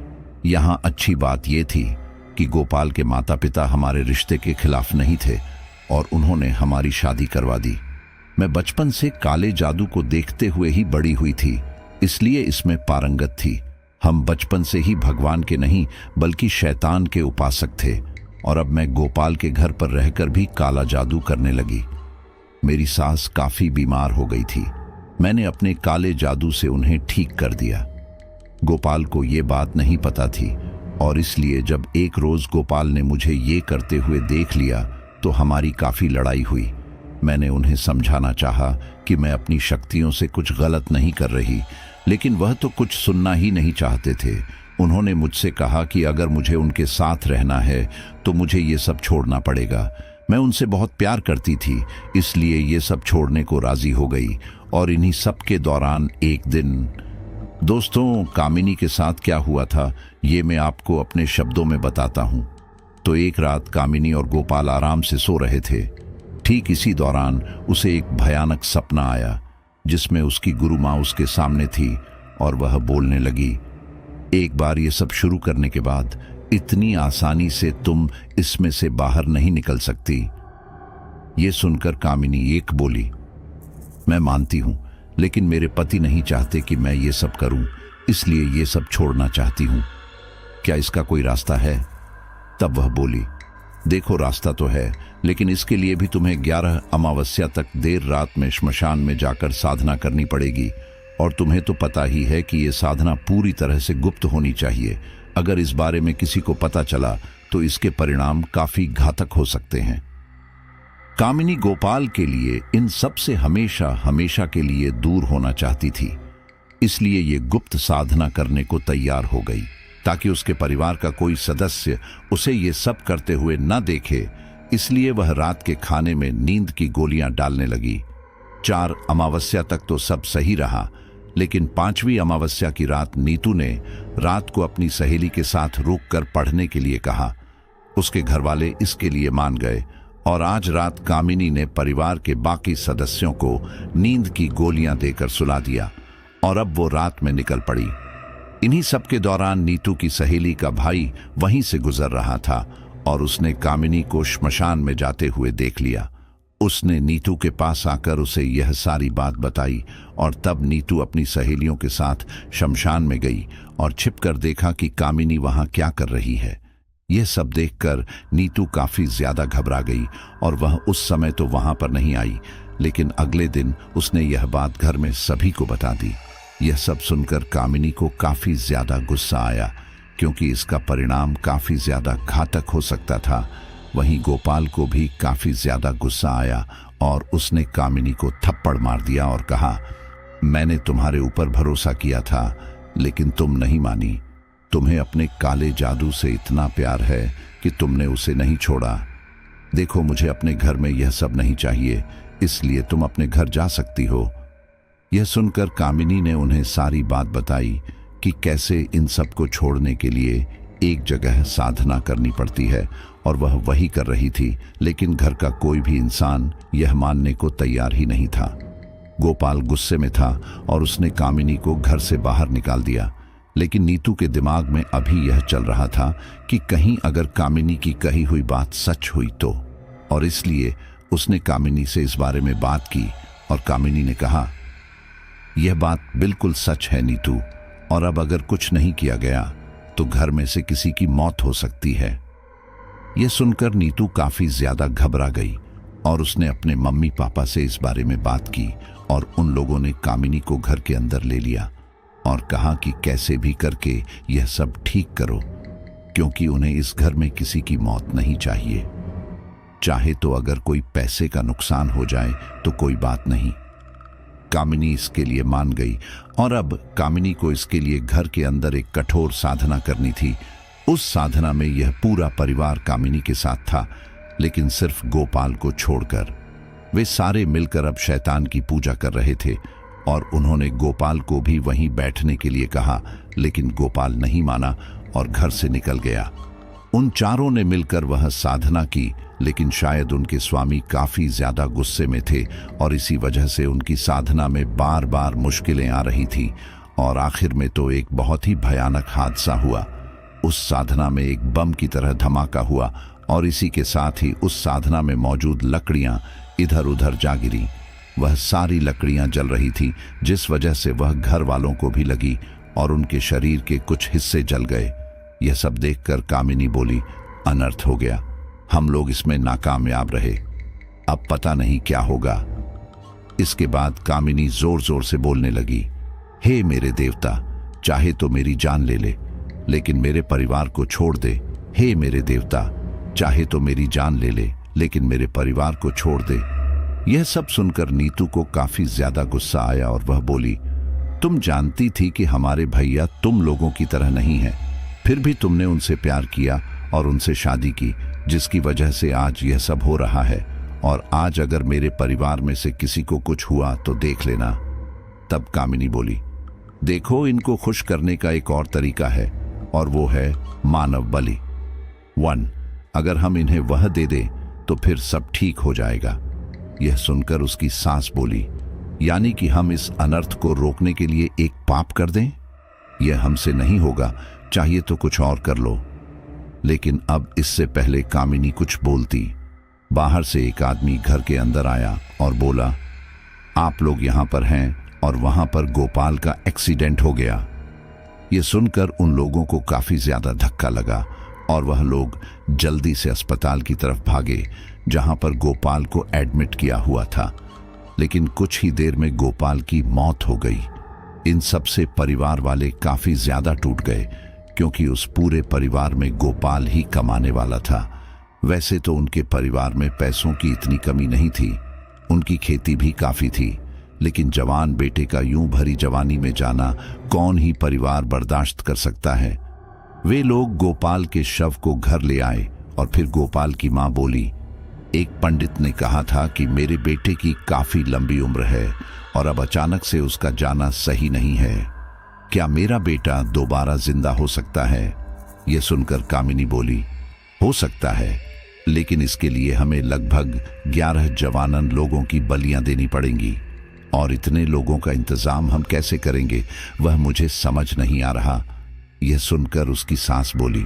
यहाँ अच्छी बात यह थी कि गोपाल के माता पिता हमारे रिश्ते के खिलाफ नहीं थे और उन्होंने हमारी शादी करवा दी। मैं बचपन से काले जादू को देखते हुए ही बड़ी हुई थी, इसलिए इसमें पारंगत थी। हम बचपन से ही भगवान के नहीं बल्कि शैतान के उपासक थे और अब मैं गोपाल के घर पर रहकर भी काला जादू करने लगी। मेरी सास काफी बीमार हो गई थी। मैंने अपने काले जादू से उन्हें ठीक कर दिया। गोपाल को ये बात नहीं पता थी और इसलिए जब एक रोज गोपाल ने मुझे ये करते हुए देख लिया तो हमारी काफी लड़ाई हुई। मैंने उन्हें समझाना चाहा कि मैं अपनी शक्तियों से कुछ गलत नहीं कर रही, लेकिन वह तो कुछ सुनना ही नहीं चाहते थे। उन्होंने मुझसे कहा कि अगर मुझे उनके साथ रहना है तो मुझे ये सब छोड़ना पड़ेगा। मैं उनसे बहुत प्यार करती थी, इसलिए ये सब छोड़ने को राजी हो गई। और इन्हीं सब के दौरान एक दिन, दोस्तों, कामिनी के साथ क्या हुआ था ये मैं आपको अपने शब्दों में बताता हूँ। तो एक रात कामिनी और गोपाल आराम से सो रहे थे। ठीक इसी दौरान उसे एक भयानक सपना आया जिसमें उसकी गुरु माँ उसके सामने थी और वह बोलने लगी, एक बार ये सब शुरू करने के बाद इतनी आसानी से तुम इसमें से बाहर नहीं निकल सकती। ये सुनकर कामिनी एक बोली, मैं मानती हूं, लेकिन मेरे पति नहीं चाहते कि मैं ये सब करूं, इसलिए ये सब छोड़ना चाहती हूं। क्या इसका कोई रास्ता है? तब वह बोली, देखो रास्ता तो है, लेकिन इसके लिए भी तुम्हें 11 अमावस्या तक देर रात में श्मशान में जाकर साधना करनी पड़ेगी। और तुम्हें तो पता ही है कि ये साधना पूरी तरह से गुप्त होनी चाहिए। अगर इस बारे में किसी को पता चला तो इसके परिणाम काफी घातक हो सकते हैं। कामिनी गोपाल के लिए इन सब से हमेशा हमेशा के लिए दूर होना चाहती थी, इसलिए ये गुप्त साधना करने को तैयार हो गई ताकि उसके परिवार का कोई सदस्य उसे ये सब करते हुए न देखे। इसलिए वह रात के खाने में नींद की गोलियां डालने लगी। 4 अमावस्या तक तो सब सही रहा, लेकिन 5वीं अमावस्या की रात नीतू ने रात को अपनी सहेली के साथ रुककर पढ़ने के लिए कहा। उसके घरवाले इसके लिए मान गए और आज रात कामिनी ने परिवार के बाकी सदस्यों को नींद की गोलियां देकर सुला दिया और अब वो रात में निकल पड़ी। इन्हीं सब के दौरान नीतू की सहेली का भाई वहीं से गुजर रहा था और उसने कामिनी को श्मशान में जाते हुए देख लिया। उसने नीतू के पास आकर उसे यह सारी बात बताई और तब नीतू अपनी सहेलियों के साथ शमशान में गई और छिपकर देखा कि कामिनी वहां क्या कर रही है। यह सब देखकर नीतू काफी ज्यादा घबरा गई और वह उस समय तो वहां पर नहीं आई, लेकिन अगले दिन उसने यह बात घर में सभी को बता दी। यह सब सुनकर कामिनी को काफी ज्यादा गुस्सा आया, क्योंकि इसका परिणाम काफी ज्यादा घातक हो सकता था। वहीं गोपाल को भी काफी ज्यादा गुस्सा आया और उसने कामिनी को थप्पड़ मार दिया और कहा, मैंने तुम्हारे ऊपर भरोसा किया था, लेकिन तुम नहीं मानी। तुम्हें अपने काले जादू से इतना प्यार है कि तुमने उसे नहीं छोड़ा। देखो, मुझे अपने घर में यह सब नहीं चाहिए, इसलिए तुम अपने घर जा सकती हो। यह सुनकर कामिनी ने उन्हें सारी बात बताई कि कैसे इन सब को छोड़ने के लिए एक जगह साधना करनी पड़ती है और वह वही कर रही थी, लेकिन घर का कोई भी इंसान यह मानने को तैयार ही नहीं था। गोपाल गुस्से में था और उसने कामिनी को घर से बाहर निकाल दिया, लेकिन नीतू के दिमाग में अभी यह चल रहा था कि कहीं अगर कामिनी की कही हुई बात सच हुई तो, और इसलिए उसने कामिनी से इस बारे में बात की और कामिनी ने कहा, यह बात बिल्कुल सच है नीतू, और अब अगर कुछ नहीं किया गया तो घर में से किसी की मौत हो सकती है। यह सुनकर नीतू काफी ज्यादा घबरा गई और उसने अपने मम्मी पापा से इस बारे में बात की और उन लोगों ने कामिनी को घर के अंदर ले लिया और कहा कि कैसे भी करके यह सब ठीक करो, क्योंकि उन्हें इस घर में किसी की मौत नहीं चाहिए। चाहे तो अगर कोई पैसे का नुकसान हो जाए तो कोई बात नहीं। कामिनी इसके लिए मान गई और अब कामिनी को इसके लिए घर के अंदर एक कठोर साधना करनी थी। उस साधना में यह पूरा परिवार कामिनी के साथ था, लेकिन सिर्फ गोपाल को छोड़कर। वे सारे मिलकर अब शैतान की पूजा कर रहे थे और उन्होंने गोपाल को भी वहीं बैठने के लिए कहा, लेकिन गोपाल नहीं माना और घर से निकल गया। उन चारों ने मिलकर वह साधना की, लेकिन शायद उनके स्वामी काफी ज्यादा गुस्से में थे और इसी वजह से उनकी साधना में बार बार मुश्किलें आ रही थी और आखिर में तो एक बहुत ही भयानक हादसा हुआ। उस साधना में एक बम की तरह धमाका हुआ और इसी के साथ ही उस साधना में मौजूद लकड़ियां इधर उधर जा गिरी। वह सारी लकड़ियां जल रही थी, जिस वजह से वह घर वालों को भी लगी और उनके शरीर के कुछ हिस्से जल गए। यह सब देखकर कामिनी बोली, अनर्थ हो गया, हम लोग इसमें नाकामयाब रहे, अब पता नहीं क्या होगा। इसके बाद कामिनी जोर जोर से बोलने लगी, हे मेरे देवता, चाहे तो मेरी जान ले ले, लेकिन मेरे परिवार को छोड़ दे। हे मेरे देवता, चाहे तो मेरी जान ले ले, लेकिन मेरे परिवार को छोड़ दे। यह सब सुनकर नीतू को काफी ज्यादा गुस्सा आया और वह बोली, तुम जानती थी कि हमारे भैया तुम लोगों की तरह नहीं है, फिर भी तुमने उनसे प्यार किया और उनसे शादी की, जिसकी वजह से आज यह सब हो रहा है। और आज अगर मेरे परिवार में से किसी को कुछ हुआ तो देख लेना। तब कामिनी बोली, देखो, इनको खुश करने का एक और तरीका है और वो है मानव बलि। 1, अगर हम इन्हें वह दे दें तो फिर सब ठीक हो जाएगा। यह सुनकर उसकी सास बोली, यानी कि हम इस अनर्थ को रोकने के लिए एक पाप कर दें? यह हमसे नहीं होगा, चाहिए तो कुछ और कर लो। लेकिन अब इससे पहले कामिनी कुछ बोलती, बाहर से एक आदमी घर के अंदर आया और बोला, आप लोग यहाँ पर हैं और वहां पर गोपाल का एक्सीडेंट हो गया। ये सुनकर उन लोगों को काफी ज्यादा धक्का लगा और वह लोग जल्दी से अस्पताल की तरफ भागे जहां पर गोपाल को एडमिट किया हुआ था। लेकिन कुछ ही देर में गोपाल की मौत हो गई। इन सब से परिवार वाले काफी ज्यादा टूट गए, क्योंकि उस पूरे परिवार में गोपाल ही कमाने वाला था। वैसे तो उनके परिवार में पैसों की इतनी कमी नहीं थी, उनकी खेती भी काफी थी, लेकिन जवान बेटे का यूं भरी जवानी में जाना कौन ही परिवार बर्दाश्त कर सकता है। वे लोग गोपाल के शव को घर ले आए और फिर गोपाल की मां बोली, एक पंडित ने कहा था कि मेरे बेटे की काफी लंबी उम्र है और अब अचानक से उसका जाना सही नहीं है। क्या मेरा बेटा दोबारा जिंदा हो सकता है? यह सुनकर कामिनी बोली, हो सकता है, लेकिन इसके लिए हमें लगभग 11 जवानन लोगों की बलियां देनी पड़ेंगी और इतने लोगों का इंतजाम हम कैसे करेंगे, वह मुझे समझ नहीं आ रहा। यह सुनकर उसकी सास बोली,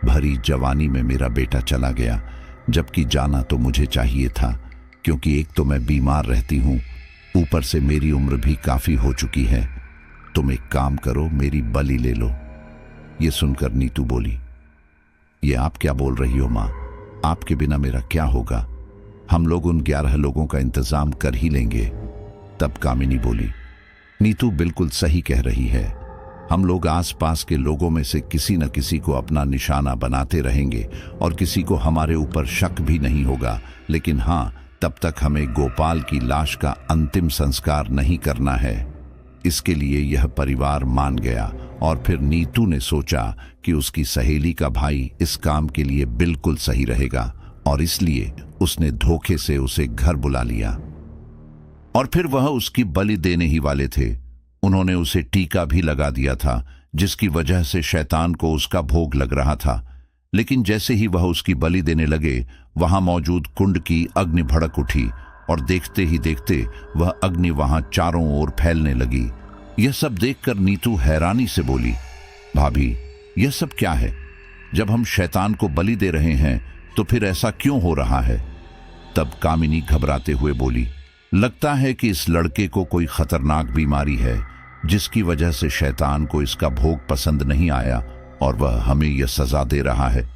भरी जवानी में मेरा बेटा चला गया, जबकि जाना तो मुझे चाहिए था, क्योंकि एक तो मैं बीमार रहती हूं, ऊपर से मेरी उम्र भी काफी हो चुकी है। तुम एक काम करो, मेरी बलि ले लो। यह सुनकर नीतू बोली, ये आप क्या बोल रही हो मां? आपके बिना मेरा क्या होगा? हम लोग उन 11 लोगों का इंतजाम कर ही लेंगे। तब कामिनी बोली, नीतू बिल्कुल सही कह रही है, हम लोग आसपास के लोगों में से किसी न किसी को अपना निशाना बनाते रहेंगे और किसी को हमारे ऊपर शक भी नहीं होगा। लेकिन हाँ, तब तक हमें गोपाल की लाश का अंतिम संस्कार नहीं करना है। इसके लिए यह परिवार मान गया और फिर नीतू ने सोचा कि उसकी सहेली का भाई इस काम के लिए बिल्कुल सही रहेगा और इसलिए उसने धोखे से उसे घर बुला लिया और फिर वह उसकी बलि देने ही वाले थे। उन्होंने उसे टीका भी लगा दिया था, जिसकी वजह से शैतान को उसका भोग लग रहा था। लेकिन जैसे ही वह उसकी बलि देने लगे, वहां मौजूद कुंड की अग्नि भड़क उठी और देखते ही देखते वह अग्नि वहां चारों ओर फैलने लगी। यह सब देखकर नीतू हैरानी से बोली, भाभी, यह सब क्या है? जब हम शैतान को बलि दे रहे हैं तो फिर ऐसा क्यों हो रहा है? तब कामिनी घबराते हुए बोली, लगता है कि इस लड़के को कोई खतरनाक बीमारी है, जिसकी वजह से शैतान को इसका भोग पसंद नहीं आया और वह हमें यह सजा दे रहा है।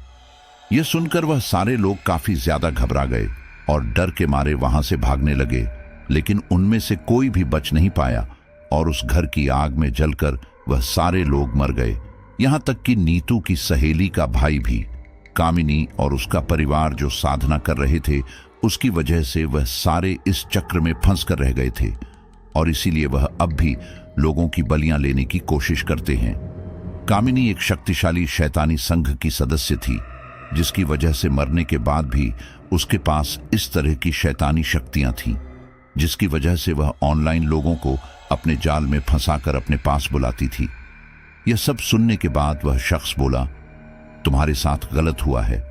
यह सुनकर वह सारे लोग काफी ज्यादा घबरा गए और डर के मारे वहां से भागने लगे। लेकिन उनमें से कोई भी बच नहीं पाया और उस घर की आग में जलकर वह सारे लोग मर गए, यहां तक कि नीतू की सहेली का भाई भी। कामिनी और उसका परिवार जो साधना कर रहे थे, उसकी वजह से वह सारे इस चक्र में फंस कर रह गए थे और इसीलिए वह अब भी लोगों की बलियां लेने की कोशिश करते हैं। कामिनी एक शक्तिशाली शैतानी संघ की सदस्य थी, जिसकी वजह से मरने के बाद भी उसके पास इस तरह की शैतानी शक्तियां थीं, जिसकी वजह से वह ऑनलाइन लोगों को अपने जाल में फंसाकर अपने पास बुलाती थी। यह सब सुनने के बाद वह शख्स बोला, तुम्हारे साथ गलत हुआ है,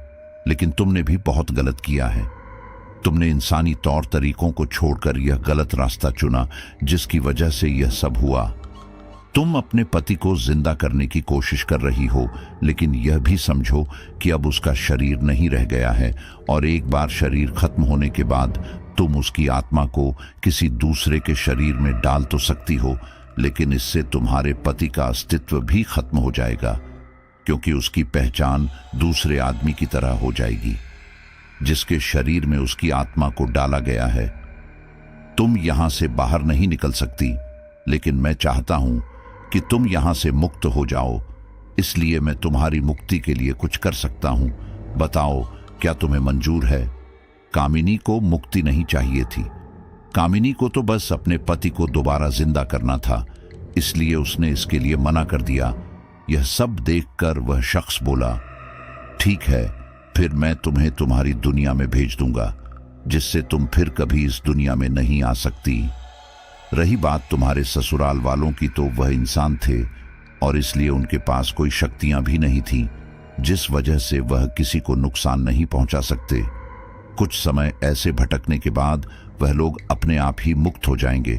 लेकिन तुमने भी बहुत गलत किया है। तुमने इंसानी तौर तरीकों को छोड़कर यह गलत रास्ता चुना, जिसकी वजह से यह सब हुआ। तुम अपने पति को जिंदा करने की कोशिश कर रही हो, लेकिन यह भी समझो कि अब उसका शरीर नहीं रह गया है और एक बार शरीर खत्म होने के बाद तुम उसकी आत्मा को किसी दूसरे के शरीर में डाल तो सकती हो, लेकिन इससे तुम्हारे पति का अस्तित्व भी खत्म हो जाएगा, क्योंकि उसकी पहचान दूसरे आदमी की तरह हो जाएगी, जिसके शरीर में उसकी आत्मा को डाला गया है। तुम यहां से बाहर नहीं निकल सकती, लेकिन मैं चाहता हूं कि तुम यहां से मुक्त हो जाओ, इसलिए मैं तुम्हारी मुक्ति के लिए कुछ कर सकता हूं। बताओ, क्या तुम्हें मंजूर है? कामिनी को मुक्ति नहीं चाहिए थी। कामिनी को तो बस अपने पति को दोबारा जिंदा करना था, इसलिए उसने इसके लिए मना कर दिया। यह सब देखकर वह शख्स बोला, ठीक है, फिर मैं तुम्हें तुम्हारी दुनिया में भेज दूंगा, जिससे तुम फिर कभी इस दुनिया में नहीं आ सकती। रही बात तुम्हारे ससुराल वालों की, तो वह इंसान थे और इसलिए उनके पास कोई शक्तियां भी नहीं थी, जिस वजह से वह किसी को नुकसान नहीं पहुंचा सकते। कुछ समय ऐसे भटकने के बाद वह लोग अपने आप ही मुक्त हो जाएंगे।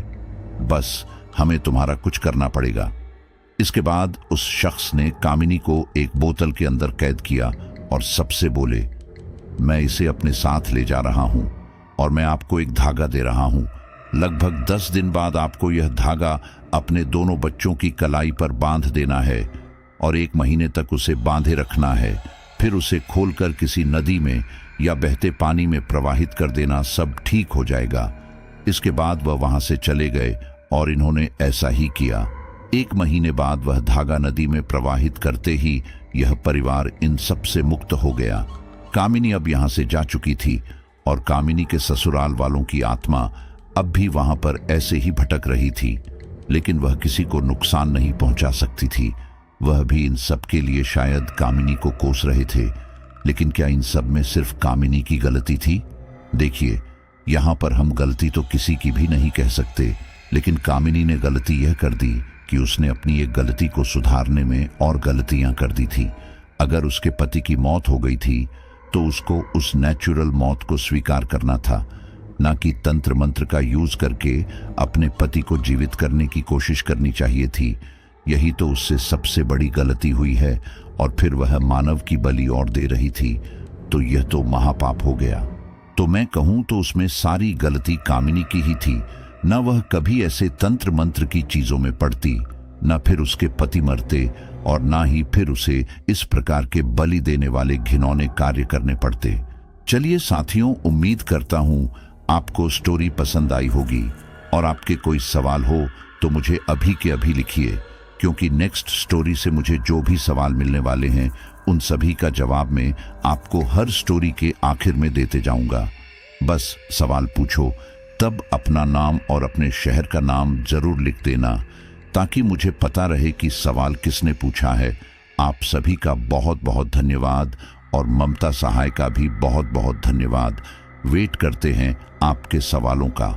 बस हमें तुम्हारा कुछ करना पड़ेगा। इसके बाद उस शख्स ने कामिनी को एक बोतल के अंदर कैद किया और सबसे बोले, मैं इसे अपने साथ ले जा रहा हूं और मैं आपको एक धागा दे रहा हूं। लगभग 10 दिन बाद आपको यह धागा अपने दोनों बच्चों की कलाई पर बांध देना है और 1 महीने तक उसे बांधे रखना है। फिर उसे खोलकर किसी नदी में या बहते पानी में प्रवाहित कर देना, सब ठीक हो जाएगा। इसके बाद वह वहां से चले गए और इन्होंने ऐसा ही किया। 1 महीने बाद वह धागा नदी में प्रवाहित करते ही यह परिवार इन सब से मुक्त हो गया। कामिनी अब यहां से जा चुकी थी और कामिनी के ससुराल वालों की आत्मा अब भी वहां पर ऐसे ही भटक रही थी, लेकिन वह किसी को नुकसान नहीं पहुंचा सकती थी। वह भी इन सब के लिए शायद कामिनी को कोस रहे थे, लेकिन क्या इन सब में सिर्फ कामिनी की गलती थी? देखिए, यहां पर हम गलती तो किसी की भी नहीं कह सकते, लेकिन कामिनी ने गलती यह कर दी कि उसने अपनी एक गलती को सुधारने में और गलतियां कर दी थी। अगर उसके पति की मौत हो गई थी तो उसको उस नेचुरल मौत को स्वीकार करना था, ना कि तंत्र मंत्र का यूज करके अपने पति को जीवित करने की कोशिश करनी चाहिए थी। यही तो उससे सबसे बड़ी गलती हुई है और फिर वह मानव की बलि और दे रही थी, तो यह तो महापाप हो गया। तो मैं कहूं तो उसमें सारी गलती कामिनी की ही थी। न वह कभी ऐसे तंत्र मंत्र की चीजों में पड़ती, न फिर उसके पति मरते और ना ही फिर उसे इस प्रकार के बलि देने वाले घिनौने कार्य करने पड़ते। चलिए साथियों, उम्मीद करता हूं आपको स्टोरी पसंद आई होगी और आपके कोई सवाल हो तो मुझे अभी के अभी लिखिए, क्योंकि नेक्स्ट स्टोरी से मुझे जो भी सवाल मिलने वाले हैं उन सभी का जवाब मैं आपको हर स्टोरी के आखिर में देते जाऊंगा। बस सवाल पूछो, तब अपना नाम और अपने शहर का नाम जरूर लिख देना, ताकि मुझे पता रहे कि सवाल किसने पूछा है। आप सभी का बहुत बहुत धन्यवाद और ममता सहाय का भी बहुत बहुत धन्यवाद। वेट करते हैं आपके सवालों का।